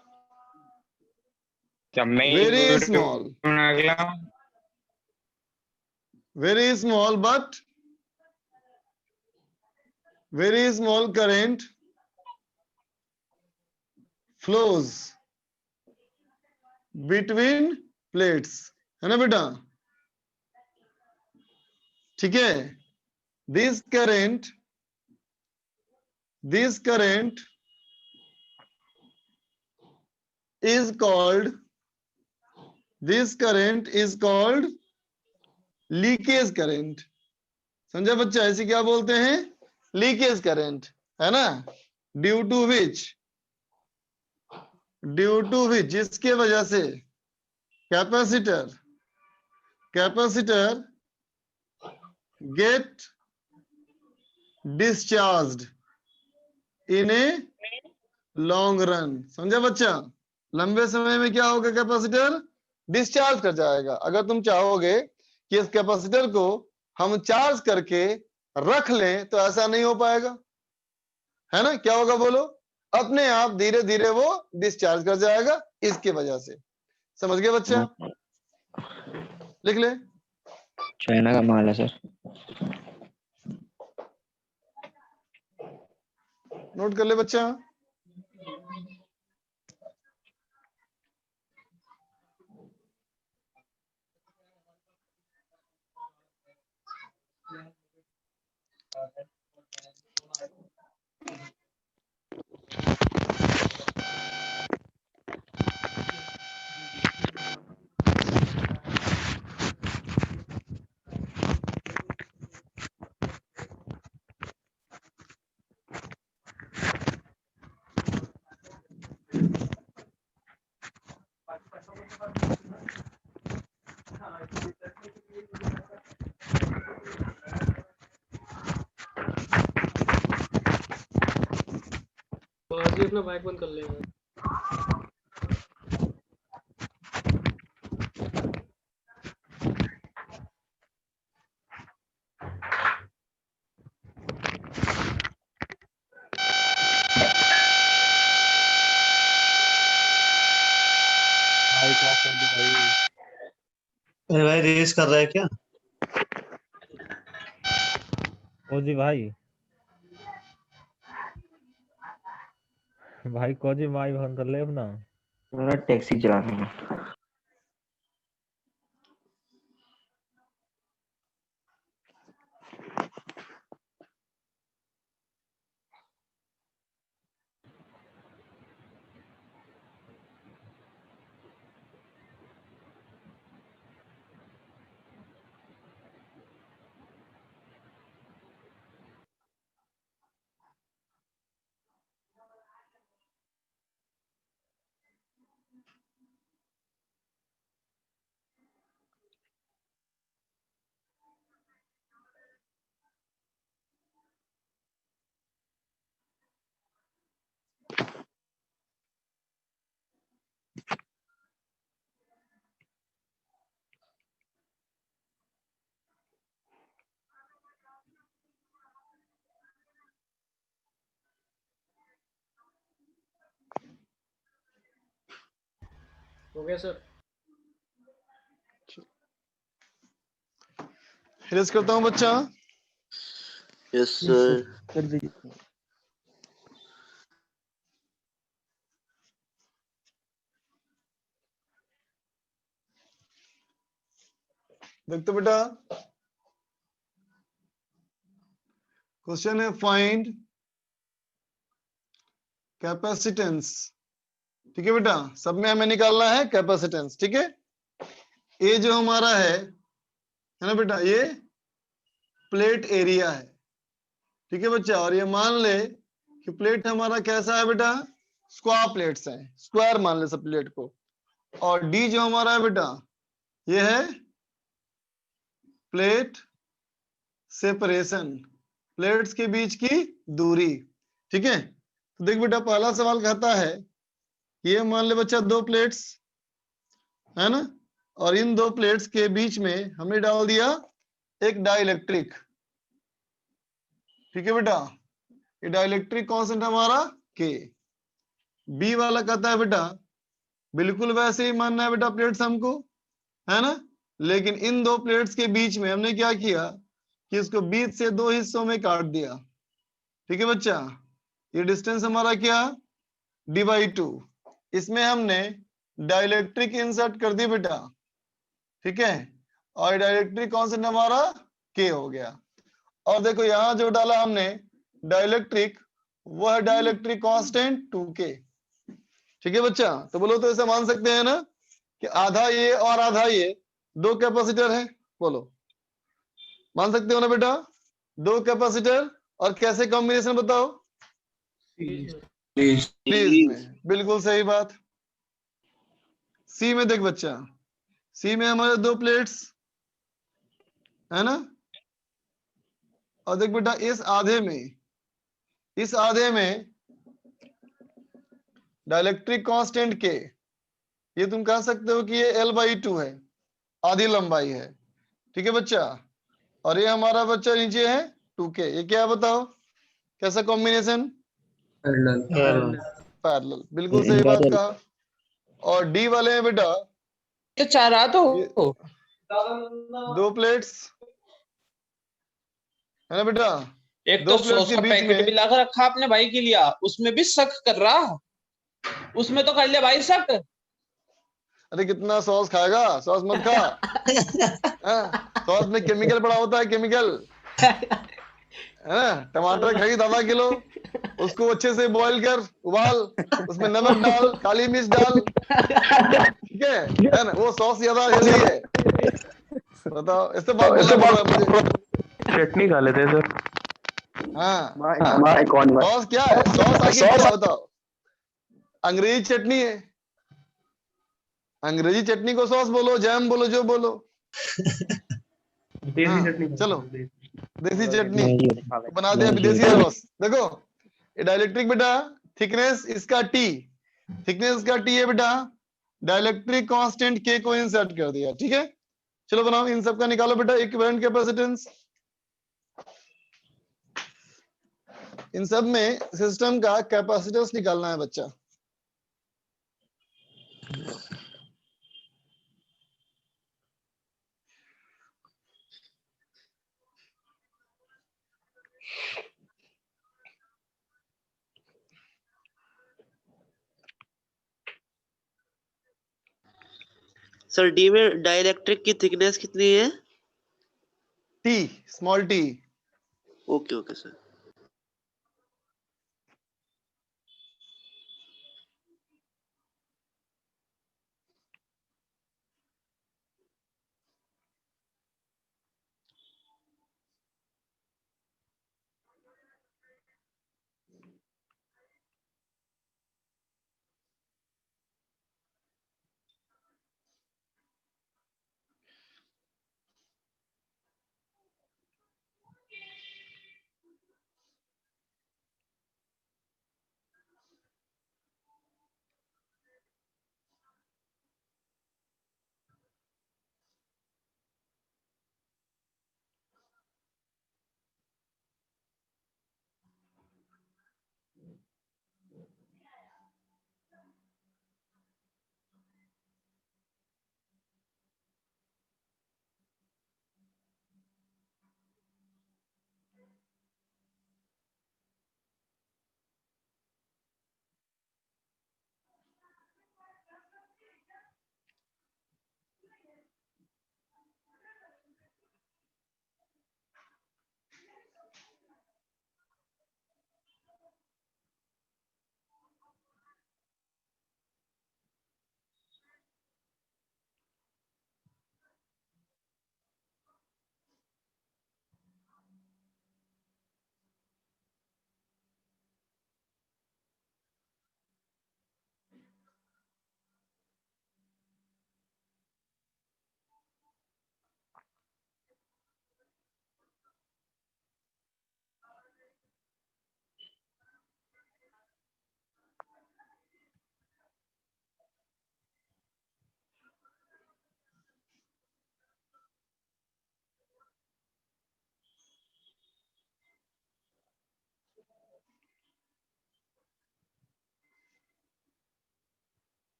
very small but very small current flows between plates, है ना बेटा, ठीक है। this current is called leakage current, समझा बच्चा। ऐसे क्या बोलते हैं, लीकेज करंट, है ना। ड्यू टू विच जिसके वजह से capacitor get discharged in a long run, समझा बच्चा। लंबे समय में क्या होगा, कैपेसिटर डिस्चार्ज कर जाएगा। अगर तुम चाहोगे कि इस कैपेसिटर को हम चार्ज करके रख लें, तो ऐसा नहीं हो पाएगा, है ना, क्या होगा बोलो, अपने आप धीरे धीरे वो डिस्चार्ज कर जाएगा इसके वजह से। समझ गए बच्चा? लिख ले। चाइना का माल है सर। नोट कर ले बच्चा। जी अपना माइक बंद कर लेंगे। अरे भाई रेस कर रहा है क्या? कोजी भाई, भाई कोजी माई बंद कर ले अपना। मेरा टैक्सी चलाना है। हो गया सर। हिरेस करता हूँ बच्चा। Yes sir. कर दीजिए। देख तो बेटा, क्वेश्चन है फाइंड कैपेसिटेंस। ठीक है बेटा, सब में हमें निकालना है कैपेसिटेंस। ठीक है, ये जो हमारा है ना बेटा, ये प्लेट एरिया है। ठीक है बच्चा, और ये मान ले कि प्लेट हमारा कैसा है बेटा, स्क्वायर प्लेट्स है, स्क्वायर मान ले सब प्लेट को। और डी जो हमारा है बेटा, ये है प्लेट सेपरेशन, प्लेट्स के बीच की दूरी। ठीक है, तो देख बेटा, पहला सवाल कहता है, ये मान ले बच्चा दो प्लेट्स है ना, और इन दो प्लेट्स के बीच में हमने डाल दिया एक डाइलेक्ट्रिक। ठीक है बेटा, ये डाइलेक्ट्रिक कांस्टेंट हमारा के। बी वाला कहता है बेटा, बिल्कुल वैसे ही मानना है बेटा प्लेट्स हमको, है ना, लेकिन इन दो प्लेट्स के बीच में हमने क्या किया कि इसको बीच से दो हिस्सों में काट दिया। ठीक है बच्चा, ये डिस्टेंस हमारा क्या, d/2। इसमें हमने डाइलेक्ट्रिक इंसर्ट कर दी बेटा। ठीक है, और डाइलेक्ट्रिक कांस्टेंट हमारा k हो गया। और देखो यहां जो डाला हमने डाइलेक्ट्रिक, वह डाइलेक्ट्रिक कांस्टेंट 2k। ठीक है बच्चा, तो बोलो तो ऐसे मान सकते हैं ना कि आधा ये और आधा ये दो कैपेसिटर है। बोलो, मान सकते हो ना बेटा, दो कैपेसिटर, और कैसे कॉम्बिनेशन बताओ, सीरीज में। बिल्कुल सही बात। सी में देख बच्चा, सी में हमारे दो प्लेट्स है ना, और देख बेटा इस आधे में डाइलेक्ट्रिक कांस्टेंट के, ये तुम कह सकते हो कि ये L/2 है, आधी लंबाई है। ठीक है बच्चा, और ये हमारा बच्चा नीचे है 2k। ये क्या है बताओ, कैसा कॉम्बिनेशन, पैरेलल, बिल्कुल सही बात कहा। और डी वाले हैं बेटा ये चाह रहा तो ये 2 प्लेट्स है ना बेटा, एक 2 तो प्लेट्स सॉस के का बीच पैकेट भी में, लाकर रखा अपने भाई के लिए, उसमें भी शक कर रहा, उसमें तो कर ले भाई शक। अरे कितना सॉस खाएगा, सॉस मत खा। सॉस में केमिकल पड़ा होता है, केमिकल है ना। टमाटर खरीद आधा किलो, उसको अच्छे से बॉईल कर, उबाल, उसमें नमक डाल, काली मिर्च डाल, ठीक है ना, वो सॉस ज्यादा हेल्दी है। बताओ, इससे बात बोलना पड़ रहा है मुझे। चटनी खा लेते हैं सर। हाँ सॉस क्या है, सॉस आखिर क्या है बताओ। अंग्रेजी चटनी है, अंग्रेजी चटनी को सॉस बोलो, जैम बोलो, जो बोलो। देसी चटनी चलो देसी चटनी नहीं बना दे अभी, देसी सॉस। देखो ये डाइलेक्ट्रिक बेटा, थिकनेस इसका टी, थिकनेस का टी है बेटा, डाइलेक्ट्रिक कांस्टेंट के को इंसर्ट कर दिया, ठीक है। चलो बनाओ, इन सब का निकालो बेटा इक्विवेलेंट कैपेसिटेंस। इन सब में सिस्टम का कैपेसिटेंस निकालना है बच्चा। सर डी में डाइलेक्ट्रिक की थिकनेस कितनी है? T, small T. Okay okay sir.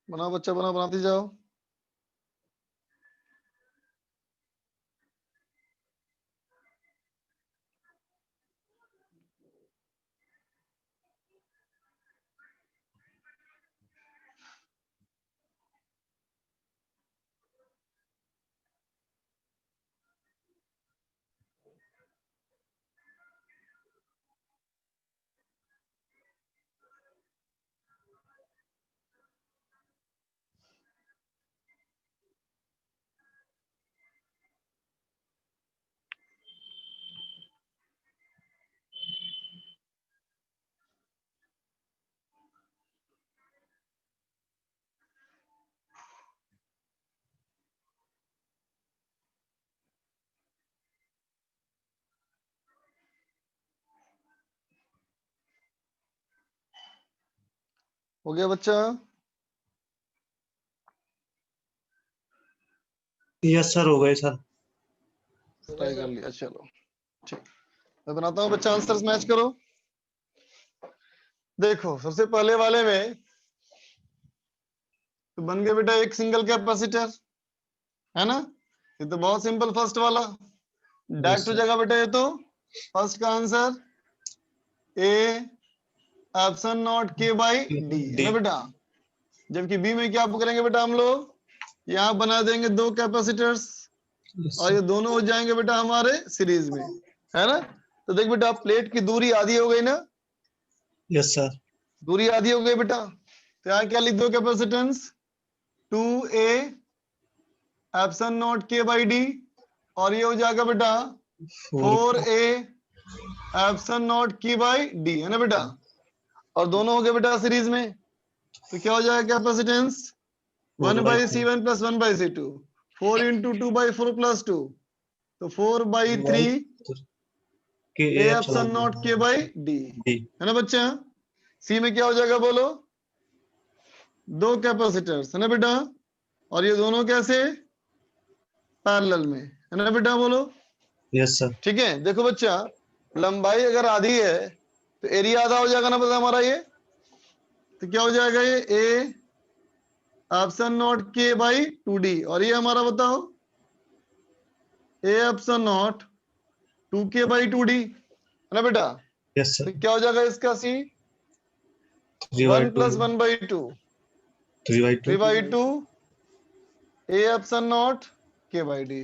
बनाओ बच्चा, बनाओ, बनाते जाओ। हो गया बच्चा? यस सर, हो गए सर। ट्राई कर लिया, चलो ठीक। मैं बनाता हूँ बच्चा, आंसर्स मैच करो। देखो सबसे पहले वाले में तो बन गया बेटा एक सिंगल कैपेसिटर, है ना। ये तो बहुत सिंपल, फर्स्ट वाला डायरेक्ट हो जाएगा बेटा। ये तो फर्स्ट का आंसर ए एप्सिलॉन नॉट के बाई डी, है ना बेटा। जबकि बी में क्या करेंगे बेटा हम लोग, यहाँ बना देंगे दो कैपेसिटर्स और ये दोनों हो जाएंगे बेटा हमारे सीरीज में, है ना। तो देख बेटा प्लेट की दूरी आधी हो गई ना, यस सर। दूरी आधी हो गई बेटा। तो यहाँ क्या लिख दो कैपेसिटेंस 2a एप्सिलॉन नॉट के बाई डी, और ये हो जाएगा बेटा 4a एप्सिलॉन नॉट के बाई डी, है ना बेटा। और दोनों हो गए बेटा सीरीज में, तो क्या हो जाएगा capacitance 1/C1 plus 1/C2, 4 into 2/4 plus 2, तो 4/3 के ए एप्सिलॉन नॉट के बाई डी, है ना बच्चा। सी में क्या हो जाएगा बोलो, दो कैपेसिटर्स, है ना बेटा, और ये दोनों कैसे पैरेलल में, है ना बेटा बोलो। Yes sir. ठीक है। देखो बच्चा लंबाई अगर आधी है तो एरिया आधा हो जाएगा ना पता हमारा ये, तो क्या हो जाएगा ये ए एप्सिलॉन नॉट के बाई 2d, और ये हमारा बताओ ए epsilon not 2k by 2d, है ना बेटा। यस तो सर। क्या हो जाएगा इसका सी 1 प्लस 1/2 3/2 ए एप्सिलॉन नॉट के बाई डी।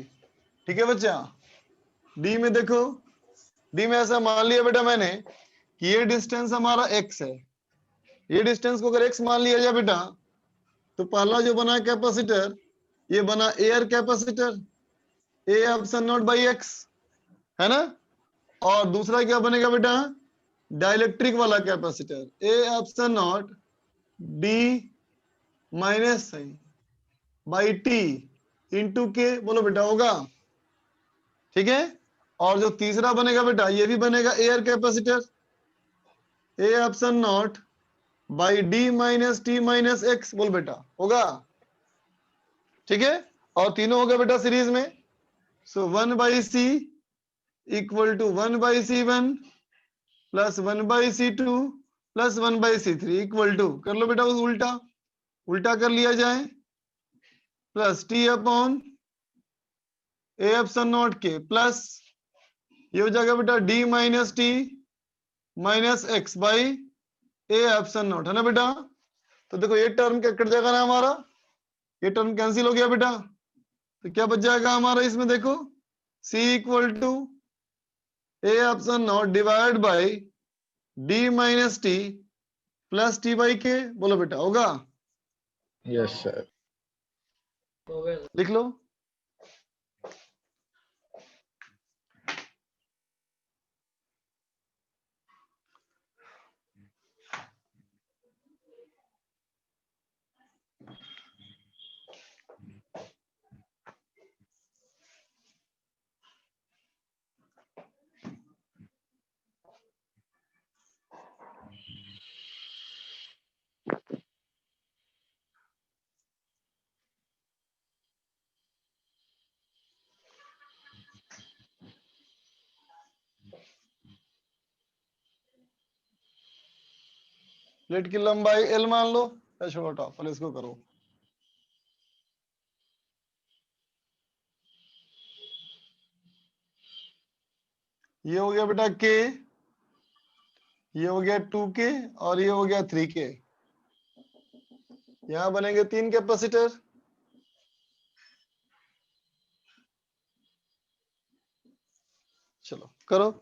ठीक है बच्चा। डी में देखो, डी में ऐसा मान लिया बेटा मैंने कि ये डिस्टेंस हमारा x है, ये डिस्टेंस को अगर x मान लिया जाए बेटा, तो पहला जो बना कैपेसिटर ये बना air capacitor A epsilon naught by x, है ना। और दूसरा क्या बनेगा बेटा डाइलेक्ट्रिक वाला capacitor A epsilon not D minus by T into के, बोलो बेटा होगा। ठीक है। और जो तीसरा बनेगा बेटा ये भी बनेगा air capacitor A epsilon naught by D minus T minus x, बोल बेटा होगा। ठीक है। और तीनों हो गए बेटा सीरीज में, so 1/c equal to 1/c1 plus 1/c2 plus 1/c3 equal to, कर लो बेटा उस उल्टा, उल्टा कर लिया जाए, plus T upon A epsilon naught K plus ये हो जाएगा बेटा D minus T minus X by A epsilon naught, है ना बेटा। तो देखो ये टर्म क्या कट जाएगा ना हमारा, ये टर्म कैंसिल हो गया बेटा। तो क्या बच जाएगा हमारा इसमें देखो c equal to A epsilon naught divide by D minus T plus T by K, बोलो बेटा होगा। Yes sir. लिख लो। प्लेट की लंबाई एल मान लो, छोड़ो हटाओ, पहले इसको करो। ये हो गया बेटा के, ये हो गया 2k और ये हो गया 3k। यहां बनेंगे 3 कैपेसिटर, चलो करो।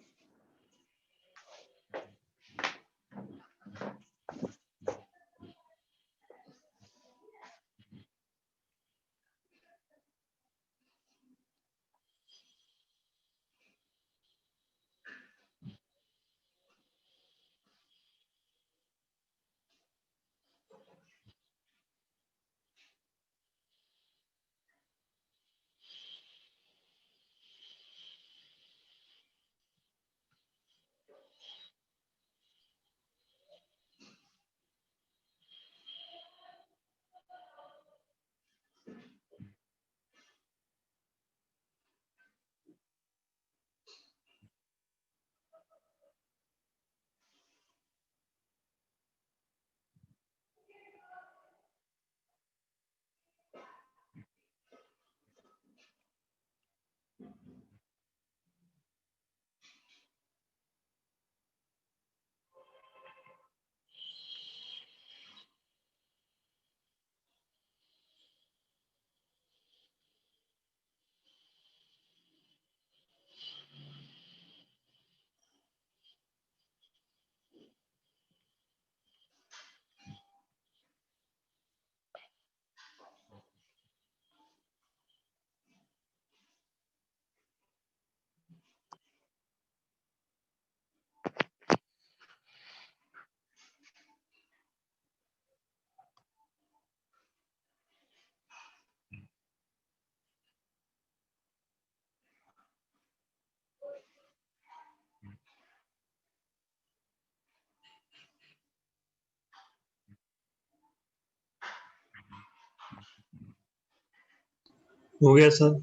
हो गया सर।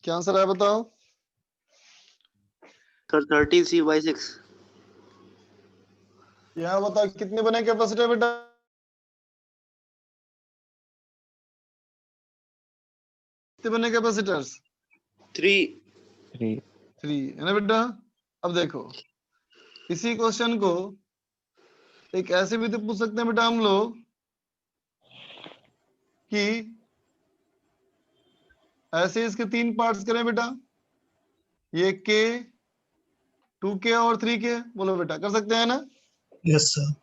क्या आंसर है बताओ। Sir 13C/6। यहाँ बताओ कितने बने कैपेसिटर बेटा। कितने बने कैपेसिटर्स। 3। 3 है ना बेटा। अब देखो इसी क्वेश्चन को एक ऐसे भी तो पूछ सकते हैं बेटा हम लोग कि ऐसे इसके 3 पार्ट्स करें बेटा, ये के 2K और 3K। बोलो बेटा कर सकते हैं ना। Yes sir.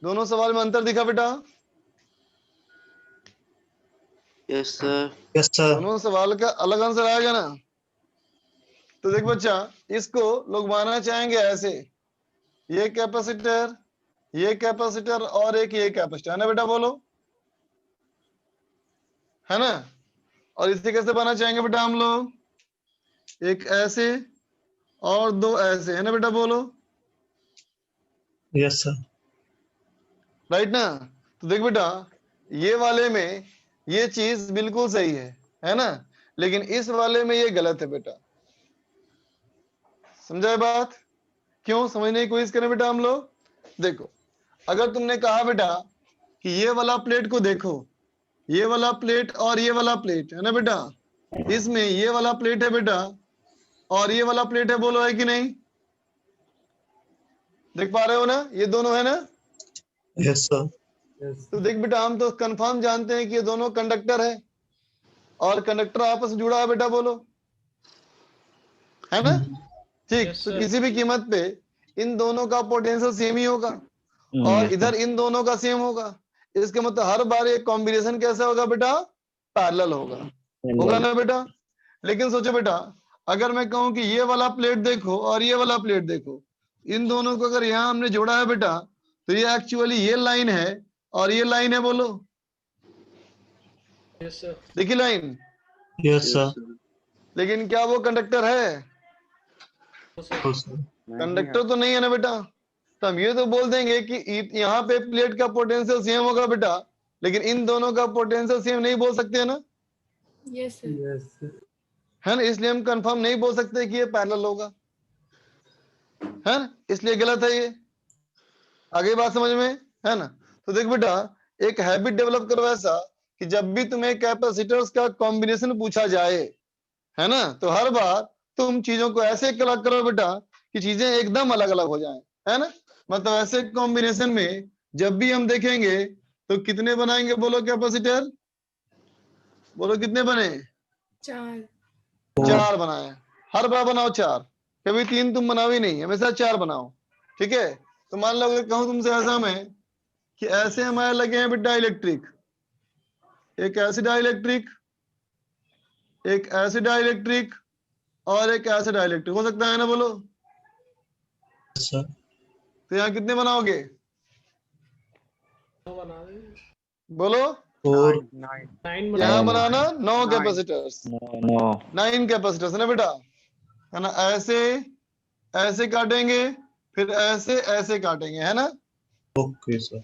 दोनों सवाल में अंतर दिखा बेटा। Yes sir. Yes sir. दोनों सवाल का अलग आंसर आएगा ना। तो देख बच्चा इसको लोग मानना चाहेंगे ऐसे, ये कैपेसिटर और एक ये कैपेसिटर है ना बेटा। बोलो है ना। और इसे कैसे बनाना चाहेंगे बेटा हम लोग, एक ऐसे और 2 ऐसे है ना बेटा। बोलो यस सर। राइट ना। तो देख बेटा ये वाले में ये चीज बिल्कुल सही है ना, लेकिन इस वाले में ये गलत है बेटा। समझा ये बात। क्यों, समझने की कोशिश करें बेटा हम लोग। देखो अगर तुमने कहा बेटा कि ये वाला प्लेट को देखो, ये वाला प्लेट और ये वाला प्लेट है ना बेटा, इसमें ये वाला प्लेट है बेटा और ये वाला प्लेट है। बोलो है कि नहीं, देख पा रहे हो ना, ये दोनों है ना। Yes sir. तो देख बेटा हम तो कंफर्म जानते हैं कि ये दोनों कंडक्टर है और कंडक्टर आपस में जुड़ा है बेटा। बोलो है ना। ठीक। तो किसी भी कीमत पे इन दोनों का पोटेंशियल सेम ही होगा और इधर इन दोनों का सेम होगा। इसके मतलब हर बार ये कॉम्बिनेशन कैसा होगा बेटा, पैरेलल होगा ना बेटा। लेकिन सोचो बेटा अगर मैं कहूं कि ये वाला प्लेट देखो और ये वाला प्लेट देखो, इन दोनों को अगर यहां हमने जोड़ा है बेटा तो ये एक्चुअली ये लाइन है और ये लाइन है। बोलो देखिए लाइन। Yes sir. लेकिन क्या वो कंडक्टर है, कंडक्टर तो नहीं है ना बेटा। तो हम ये तो बोल देंगे कि यहाँ पे प्लेट का पोटेंशियल सेम होगा बेटा, लेकिन इन दोनों का पोटेंशियल सेम नहीं बोल सकते है ना, यस सर। है ना। इसलिए हम कंफर्म नहीं बोल सकते कि ये पैरेलल होगा, है ना, इसलिए गलत है ये। आगे बात समझ में है ना। तो देख बेटा एक हैबिट डेवलप करो ऐसा कि जब भी तुम्हें कैपेसिटर्स का कॉम्बिनेशन पूछा जाए, है ना, तो हर बार तुम चीजों को ऐसे करो बेटा कि चीजें एकदम अलग अलग हो जाएं, है ना। मतलब ऐसे कॉम्बिनेशन में जब भी हम देखेंगे तो कितने बनाएंगे। बोलो कैपेसिटर, बोलो कितने बने। 4। 4 बनाए। हर बार बनाओ 4, कभी 3 तुम बनाओ ही नहीं, हमेशा 4 बनाओ। ठीक है। तो मान लो अगर कहूं तुमसे ऐसा मैं कि ऐसे हमारे लगे हैं बेटा इलेक्ट्रिक, एक ऐसे डाइलेक्ट्रिक, एक ऐसे डाइलेक्ट्रिक और एक ऐसे डाइलेक्ट्रिक हो सकता है ना। बोलो सर। तो यहाँ कितने बनाओगे, बोलो। और 9 यहाँ बनाना 9 कैपेसिटर्स, 9 कैपेसिटर्स है ना बेटा, है ना। ऐसे ऐसे काटेंगे फिर ऐसे ऐसे काटेंगे, है ना। Okay sir.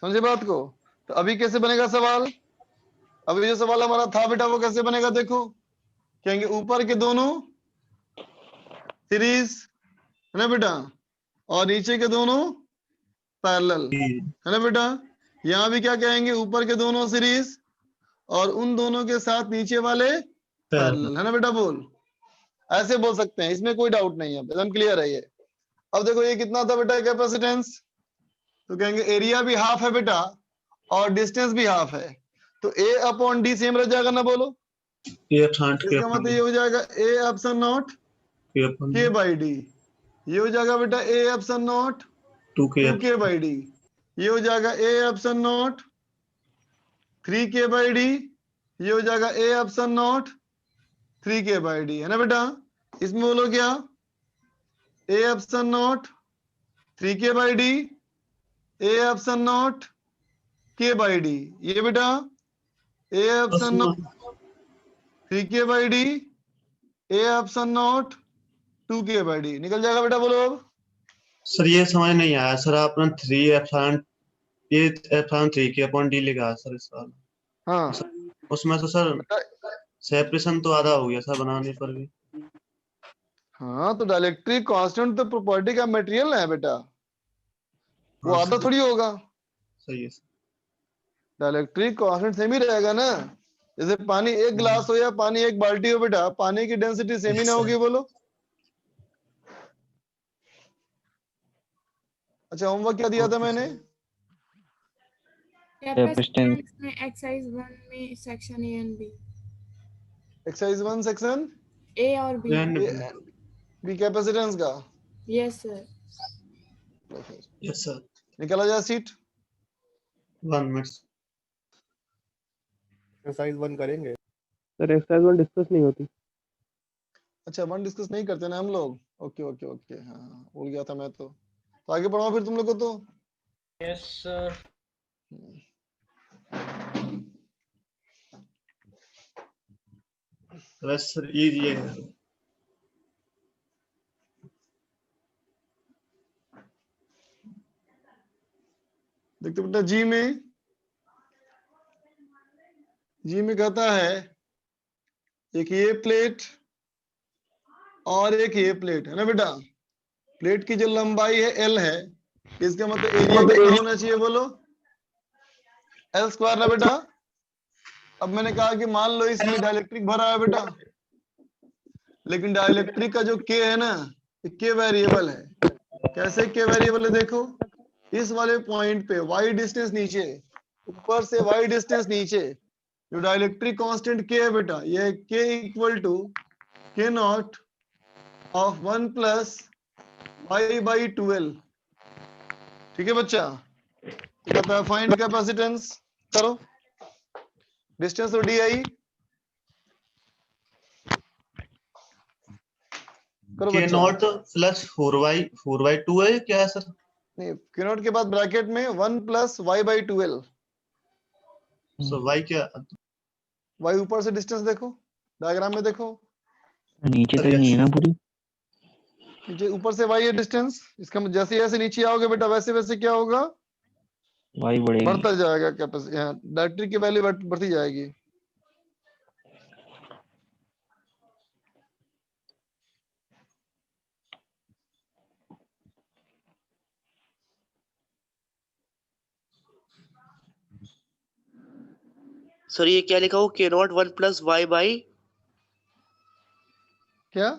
समझे बात को। तो अभी कैसे बनेगा सवाल, अभी जो सवाल हमारा था बेटा वो कैसे बनेगा। देखो कहेंगे ऊपर के दोनों सीरीज है ना बेटा और नीचे के दोनों पैरेलल है ना बेटा। यहाँ भी क्या कहेंगे, ऊपर के दोनों सीरीज और उन दोनों के साथ नीचे वाले पैरेलल, है ना बेटा। बोल ऐसे बोल सकते हैं, इसमें कोई डाउट नहीं है, एकदम क्लियर है ये। अब देखो ये कितना था बेटा कैपेसिटेंस, तो कहेंगे एरिया भी हाफ है बेटा और डिस्टेंस भी हाफ है, तो A अपॉन D सेम रह जाएगा ना। बोलो ये ठांट के इसका मतलब ये हो जाएगा A epsilon not K by D, ये हो जाएगा बेटा A epsilon not 2K by D, ये हो जाएगा A epsilon not 3K by D, ये हो जाएगा A epsilon not 3K by D, है ना बेटा। इसमें बोलो क्या, A epsilon not 3K by D, A epsilon not K by D, ये बेटा A epsilon not 3K by D, A epsilon not 2K by D निकल जाएगा बेटा। बोलो अब सर ये समझ नहीं आया सर, आपने 3 एप्सिलॉन, ये एप्सिलॉन 3 के अपॉन डी लिखा है सर इस साल। हाँ उसमें तो सर बेटा, सेपरेशन तो आधा हो गया सर बनाने पर भी। हाँ तो डाइलेक्ट्रिक कांस्टेंट तो प्रॉपर्टी का मटेरियल है बेटा, वो हाँ आधा सर, थोड़ी होगा। सही है सर। डाइलेक्ट्रिक कांस्टेंट सेम ही रहेगा ना। जैसे पानी एक गिलास हो या पानी एक बाल्टी हो बेटा, पानी की डेंसिटी सेम ही ना होगी, बोलो। अच्छा होमवर्क क्या दिया था मैंने? कैपेसिटेंस में एक्सरसाइज 1 में section A and B, exercise 1 section A और बी। बी कैपेसिटेंस का। Yes sir. Yes sir. निकला जाए सीट। 1 मिनट। एक्सरसाइज 1 करेंगे सर, एक्सरसाइज 1 डिस्कस नहीं होती। अच्छा 1 डिस्कस नहीं करते ना हम लोग, ओके ओके ओके, हाँ भूल गया था मैं तो आगे बढ़ाओ फिर तुम लोग को तो। Yes, sir. बस सर इजी है। देखते बेटा जी में कहता है एक ये प्लेट और एक ये प्लेट है ना बेटा। प्लेट की जो लंबाई है एल है, इसका मतलब एरिया कितना होना चाहिए बोलो? एल स्क्वायर ना बेटा। अब मैंने कहा कि मान लो इसमें डाइलेक्ट्रिक भरा है बेटा, लेकिन डाइलेक्ट्रिक का जो के है ना, के वेरिएबल है। कैसे के वेरिएबल है देखो, इस वाले पॉइंट पे वाई डिस्टेंस नीचे, ऊपर से वाई डिस्टेंस नीचे, जो डाइलेक्ट्रिक कांस्टेंट के है बेटा, ये K equal to K naught of 1 plus Y by 12। ठीक है बच्चा, तो कहता है फाइंड कैपेसिटेंस, करो डिस्टेंस तो डी आई करो के बच्चा। नॉट प्लस 4/2 है क्या है सर? नहीं, के नॉट के बाद ब्रैकेट में 1 plus Y by 12। So Y क्या? वाई ऊपर से डिस्टेंस देखो, डायग्राम में देखो, नीचे तो नहीं है ना पूरी। नीचे ऊपर से वाई है डिस्टेंस, इसका मतलब जैसे जैसे नीचे आओगे बेटा वैसे वैसे क्या होगा, वाई बढ़ेगी। बढ़ता जाएगा कैपेसिटी, यहाँ डायरेक्ट्रिक की वैल्यू बढ़ती जाएगी। सर ये क्या लिखा हो, के नॉट 1 प्लस वाई बाई, क्या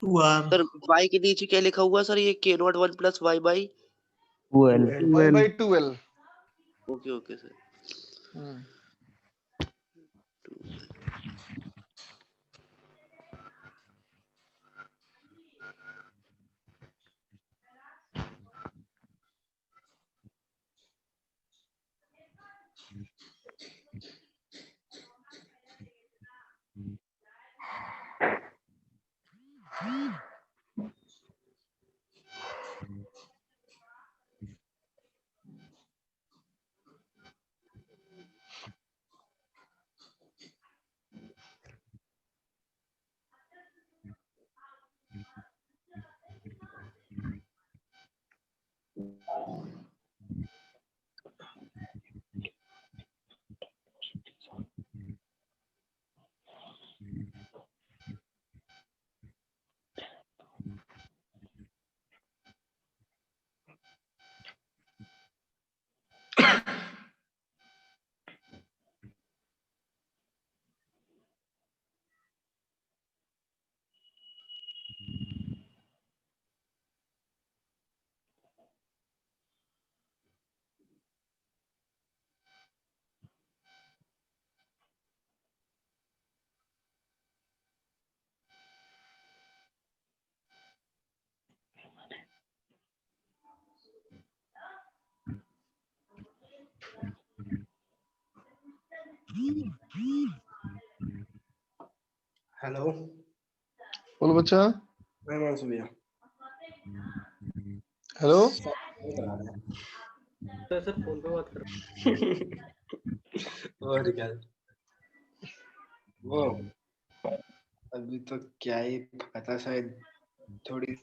2r। सर वाई के नीचे क्या लिखा हुआ सर, ये K naught 1 plus Y by. 12। Y by 12। Okay okay sir. Hello बोलो बच्चा। मैं मानसू भैया। हेलो सर फोन पे बात कर। और क्या, वो अभी तो क्या ही पता, शायद थोड़ी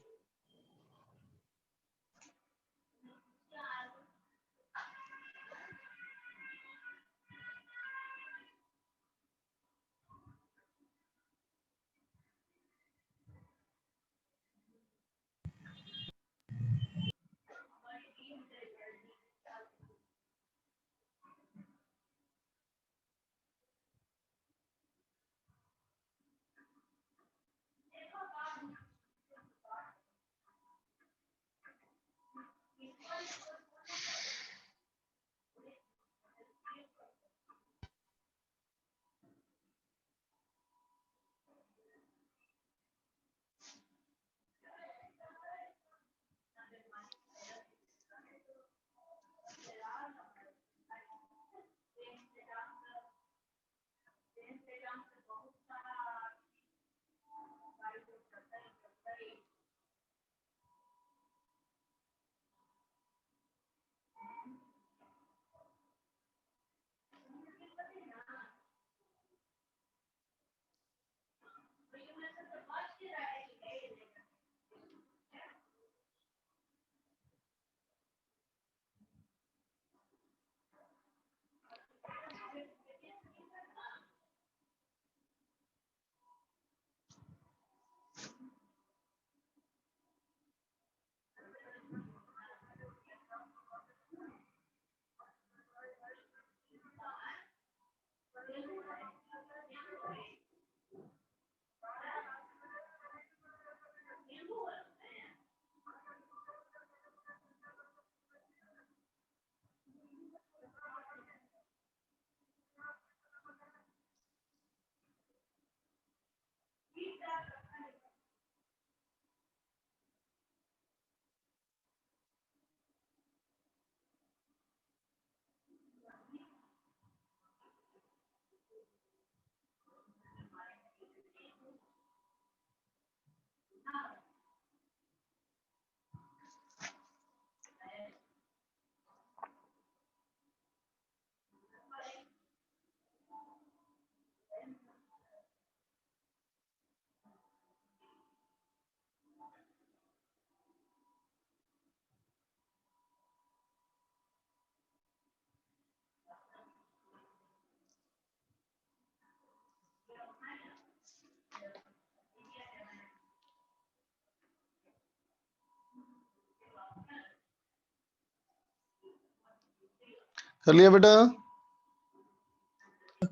कर लिया बेटा?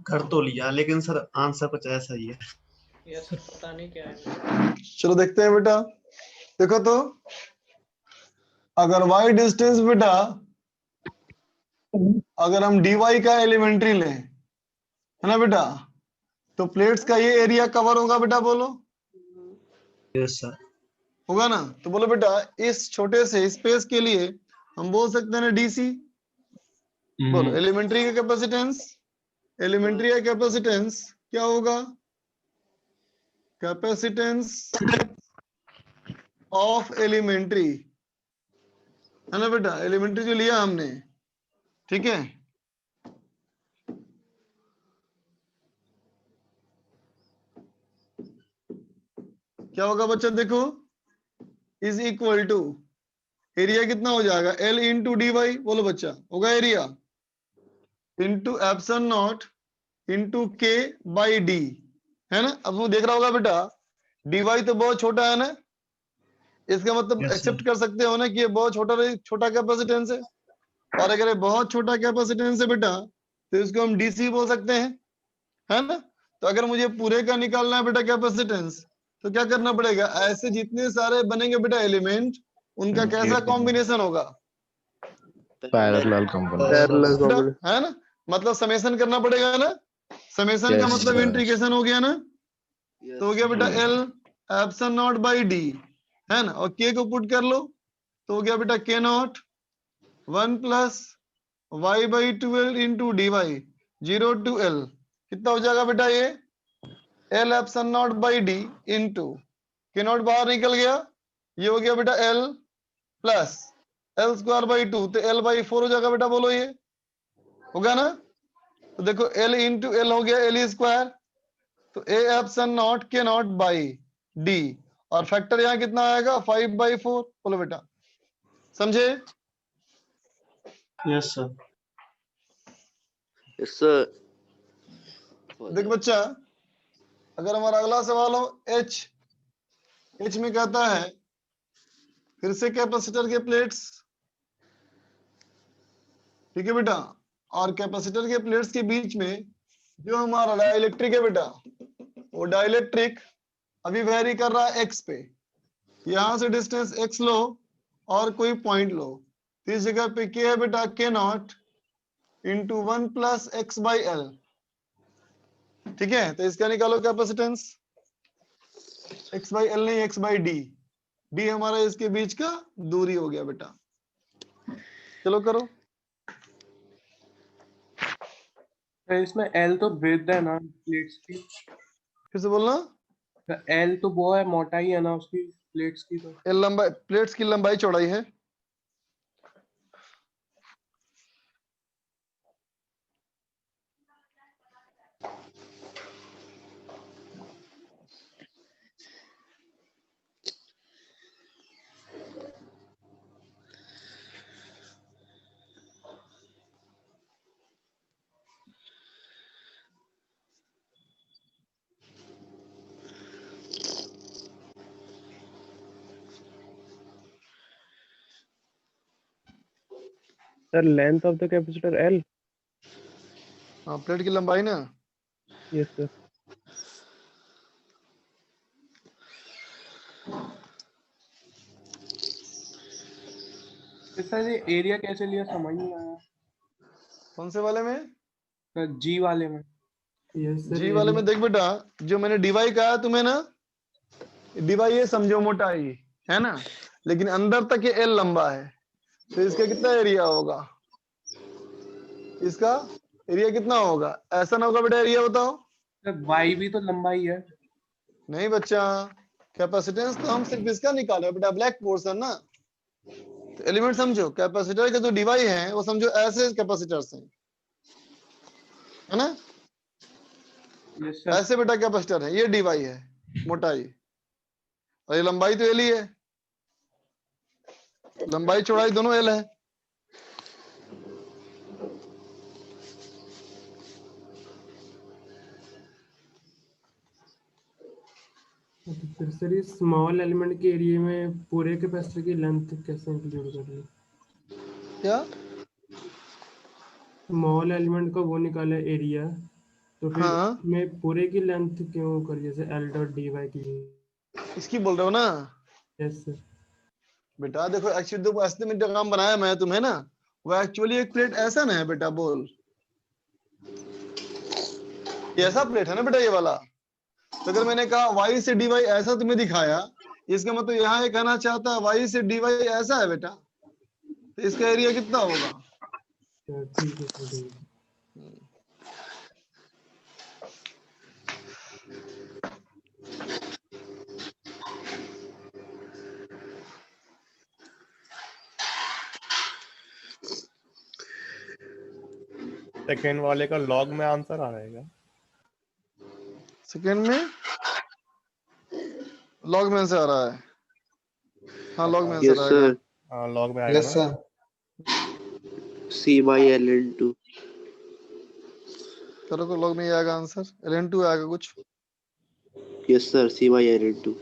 कर तो लिया, लेकिन सर आंसर कुछ ऐसा ही है। यस सर, पता नहीं क्या है। चलो देखते हैं बेटा। देखो तो, अगर y डिस्टेंस बेटा, अगर हम dy का एलिमेंट्री लें, है ना बेटा, तो प्लेट्स का ये एरिया कवर होगा बेटा, बोलो यस सर। होगा ना? तो बोलो बेटा, इस छोटे से स्पेस के लिए हम बोल सकते हैं ना डीसी। बोलो एलिमेंट्री का कैपेसिटेंस, एलिमेंट्री का कैपेसिटेंस क्या होगा? कैपेसिटेंस ऑफ एलिमेंट्री, है ना बेटा, एलिमेंट्री जो लिया हमने, ठीक है। क्या होगा बच्चा? देखो, इज इक्वल टू, एरिया कितना हो जाएगा? L इंटू डी वाई, बोलो बच्चा, होगा area into epsilon naught into के बाई डी, है ना? अब वो देख रहा होगा बेटा, डी वाई तो बहुत छोटा है ना, इसका मतलब Yes, sir. एक्सेप्ट कर सकते हो ना कि ये बहुत छोटा कैपेसिटेंस है। और अगर ये बहुत छोटा कैपेसिटेंस है बेटा, तो इसको हम डीसी बोल सकते हैं, है ना? तो अगर मुझे पूरे का निकालना है बेटा कैपेसिटेंस, तो क्या करना पड़ेगा? ऐसे जितने सारे बनेंगे बेटा एलिमेंट, उनका कैसा कॉम्बिनेशन होगा? Parallel component. पैरेलल कॉम्बिनेशन, है ना? मतलब समेशन करना पड़ेगा ना, समेशन का Yes, मतलब sir. इंटीग्रेशन हो गया ना, तो हो गया बेटा L epsilon naught by D, है ना? और K को पुट कर लो, तो हो गया बेटा K naught 1 plus y by 12 into D Y, 0 to L, कितना हो जाएगा बेटा ये? L epsilon naught by D into K naught बाहर निकल गया, ये हो गया बेटा L plus L square by 2, तो L बाई 4 हो जाएगा बेटा, बोलो ये होगा ना? तो देखो L इंटू L हो गया L स्क्वायर, तो A epsilon naught K naught by D, और फैक्टर यहाँ कितना आएगा? 5 बाई 4, बोलो बेटा, समझे? Yes sir. Yes sir. देख बच्चा, अगर हमारा अगला सवाल हो H में कहता है फिर से कैपेसिटर के प्लेट्स, ठीक है बेटा, और कैपेसिटर के प्लेट्स के बीच में जो हमारा डाइलेक्ट्रिक है बेटा, वो डाइलेक्ट्रिक अभी वेरी कर रहा है x पे, यहां से डिस्टेंस x लो और कोई पॉइंट लो, तो इस जगह पे k है बेटा k not into 1 plus x by L, ठीक है? तो इसका निकालो कैपेसिटेंस, x बाई एल नहीं, x बाई डी, डी हमारा इसके बीच का दूरी हो गया बेटा। चलो करो। इसमें L तो विड्थ है ना प्लेट्स की, फिर से बोलना। L तो वो है मोटाई है ना उसकी प्लेट्स की, तो L लंबाई, प्लेट्स की लंबाई चौड़ाई है। Sir length of the capacitor L। हाँ, प्लेट की लंबाई ना। Yes sir. सर ये एरिया कैसे लिया समझ नहीं आया। कौन से वाले में? सर जी वाले में। Yes sir. जी वाले में देख बेटा, जो मैंने डीवाई कहा तुम्हें ना, डीवाई ये समझो मोटाई है ना, लेकिन अंदर तक ये एल लंबा है, तो इसका कितना एरिया होगा? इसका एरिया कितना होगा? ऐसा ना होगा बेटा, एरिया बताओ। सर वाई भी तो लंबाई है। नहीं बच्चा, कैपेसिटेंस तो हम सिर्फ इसका निकाले बेटा, ब्लैक पोर्शन ना। तो एलिमेंट समझो, कैपेसिटर के जो डिवाई है वो समझो ऐसे कैपेसिटर्स हैं, है ना? Yes sir. ऐसे बेटा कैपेसिटर है, ये डिवाई है मोटाई, और ये लंबाई तो एल ही है, लंबाई चौड़ाई दोनों एल है। फिर सर ये स्मॉल एलिमेंट के एरिया में पूरे कैपेसिटर की लेंथ कैसे इंक्लूड कर ली? क्या स्मॉल एलिमेंट का वो निकाला एरिया, तो फिर हाँ मैं पूरे की लेंथ क्यों कर, जैसे एल डॉट डी वाई की? इसकी बोल रहे हो ना यस सर। बेटा? देखो एक्चुअली देखो ऐसे में डायग्राम बनाया मैं तुम्हें ना, वो एक्चुअली एक प्लेट ऐसा ना है बेटा, बोल ये ऐसा प्लेट है ना बेटा ये वाला। तो अगर मैंने कहा y से dy ऐसा तुम्हें दिखाया, इसका मतलब यहाँ ये कहना चाहता है y से dy ऐसा है बेटा, तो इसका एरिया कितना होगा? ठीक है सर, ठीक है। सेकेंड वाले का लॉग में आंसर आ रहेगा। सेकंड में लॉग में से आ रहा है। हाँ लॉग में से यस आएगा। सर, हाँ लॉग में आएगा यस ना। सर। C/ln2। करो को लॉग में ही आएगा आंसर, ln2 आएगा कुछ। Yes sir, C/ln2।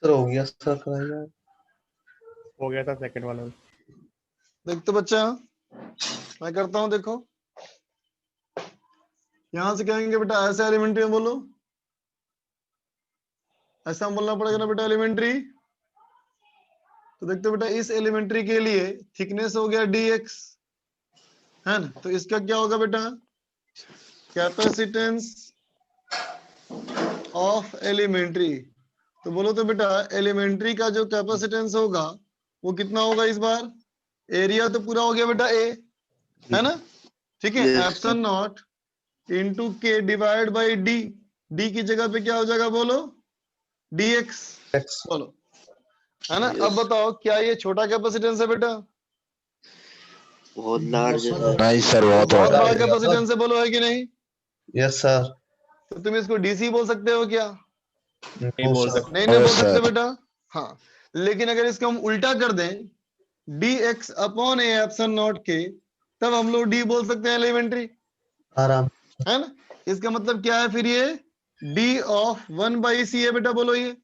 सर हो गया सर, कराइए। हो गया था सेकेंड वाला। देख तो बच्चा मैं करता हूँ, देखो यहां से कहेंगे बेटा ऐसा एलिमेंट्री बोलो, ऐसा बोलना पड़ेगा ना बेटा एलिमेंट्री। तो देखते बेटा इस एलिमेंट्री के लिए थिकनेस हो गया dx है ना, तो इसका क्या होगा बेटा? Capacitance of elementary. तो बोलो तो बेटा एलिमेंट्री का जो कैपेसिटेंस होगा वो कितना होगा इस बार? एरिया तो पूरा हो गया बेटा a है ना, ठीक है। Yes, epsilon not into k divide by d, d की जगह पे क्या हो जाएगा बोलो? dx बोलो, है ना। Yes. अब बताओ क्या ये छोटा कैपेसिटेंस है बेटा? बहुत लार्ज है सर। नहीं सर बहुत बड़ा कैपेसिटेंस है, बोलो है कि नहीं? Yes sir. तो तुम इसको डीसी बोल सकते हो क्या? नहीं बोल सकते। नहीं नहीं बोल सकते बेटा। हाँ लेकिन अगर इसको हम उल्टा कर दें dx upon a epsilon not k, तब हम लोग d बोल सकते हैं एलिमेंट्री, आराम। है ना। इसका मतलब क्या है फिर? ये d ऑफ 1/c है बेटा, बोलो ये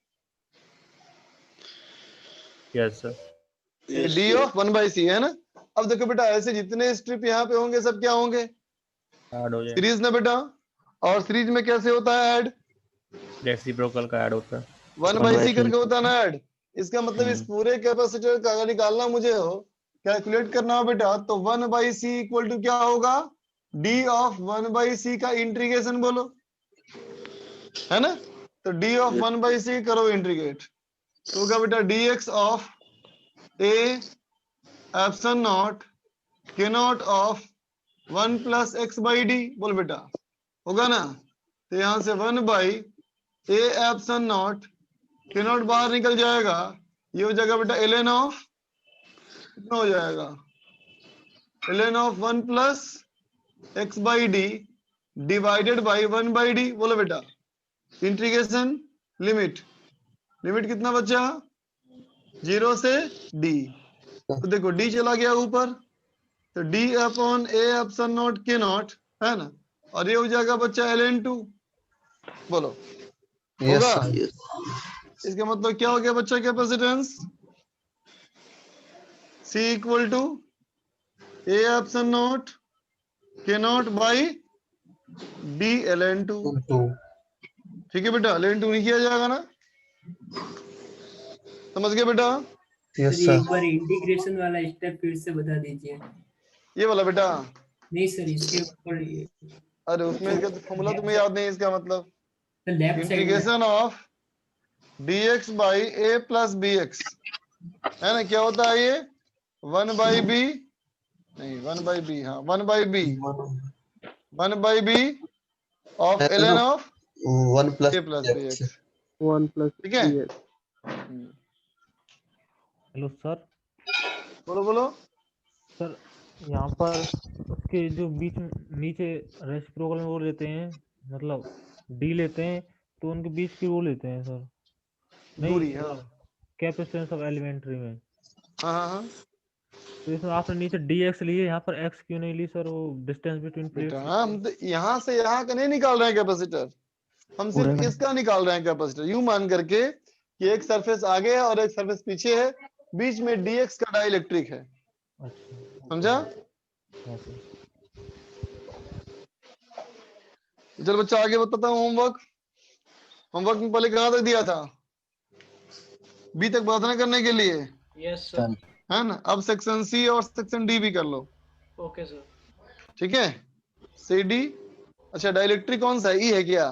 yes sir. Yes, d sir. Of 1/c है ना। अब देखो बेटा ऐसे जितने स्ट्रिप यहाँ पे होंगे सब क्या होंगे? ऐड हो जाए। सीरीज ना बेटा, और सीरीज में कैसे होता है ऐड? रेसिप्रोकल का ऐड होता है। 1/c करके होता है ना ऐड। इसका मतलब इस पूरे कैपेसिटर का अगर निकालना मुझे हो, कैलकुलेट करना हो बेटा, तो 1/c इक्वल टू क्या होगा? d ऑफ 1/c का इंटीग्रेशन बोलो, है ना। तो d ऑफ 1/c करो इंटीग्रेट, तो होगा बेटा dx of a epsilon not k not of 1 plus x by D, बोल बेटा होगा ना। तो यहां से 1/a epsilon not k naught बाहर निकल जाएगा, ये हो जाएगा बेटा ln ऑफ कितना हो जाएगा? ln of 1 plus x by D divided by 1/d, बोलो बेटा इंटीग्रेशन लिमिट, लिमिट कितना बचा? 0 से d, तो देखो डी चला गया ऊपर, तो D upon A epsilon naught K not, है ना, और ये हो जाएगा बच्चा ln2। बोलो यस होगा? सर। इसका मतलब क्या हो गया बच्चा capacitance? C equal to A epsilon naught K naught by D ln2। 2 ठीक है बेटा, ln2 नहीं किया जाएगा ना, समझ गए बेटा? Yes sir, sir. एक बार इंटीग्रेशन वाला स्टेप फिर से बता दीजिए। ये वाला बेटा, नहीं सर, इसके ऊपर ये अरे उसमें इसका फॉर्मूला तुम्हें याद नहीं, इसका मतलब लेफ्ट साइड में integration of dx by a plus bx, है ना, क्या होता है ये 1 बाई b, नहीं 1 बाई b, हाँ 1 by b, 1 by b of ln of 1 plus a plus bx। 1 plus ठीक है, हेलो सर। बोलो बोलो। सर यहाँ पर उसके जो बीच में नीचे रेसिप्रोकल में वो लेते हैं, मतलब डी लेते हैं, तो उनके बीच की वो लेते हैं सर, दूरी, हाँ कैपेसिटेंस ऑफ एलिमेंट्री में। हाँ हाँ हाँ तो इसमें आपने नीचे dx ली है, यहाँ पर x क्यों नहीं ली सर? वो डिस्टेंस बिटवीन प्लेट्स। बेटा हम तो यहाँ से यहाँ का नहीं निकाल रहे हैं कैपेसिटर, हम सिर्फ इसका निकाल रहे हैं कैपेसिटर, यूं मान करके कि एक सरफेस आगे है और एक सरफेस पीछे है, बीच में dx का डाइलेक्ट्रिक है, समझा? चल बच्चा आगे बताता हूँ। होमवर्क में पहले कहाँ तक दिया था? बी तक प्रार्थना करने के लिए, यस सर। है ना। अब सेक्शन सी और सेक्शन डी भी कर लो, ओके सर। ठीक है, सी डी। अच्छा डाइलेक्ट्रिक कौन सा है? ई है क्या?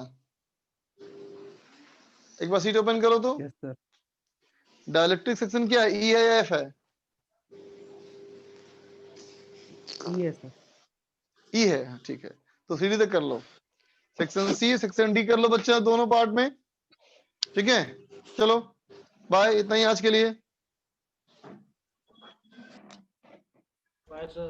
एक बार सीट ओपन करो तो। Yes sir. डाइलेक्ट्रिक सेक्शन क्या है, ई है या एफ है? Yes sir. ई है, ठीक है, तो सी डी तक कर लो। सेक्शन सी सेक्शन डी कर लो बच्चा, दोनों पार्ट में, ठीक है। चलो बाय, इतना ही आज के लिए। Bye sir.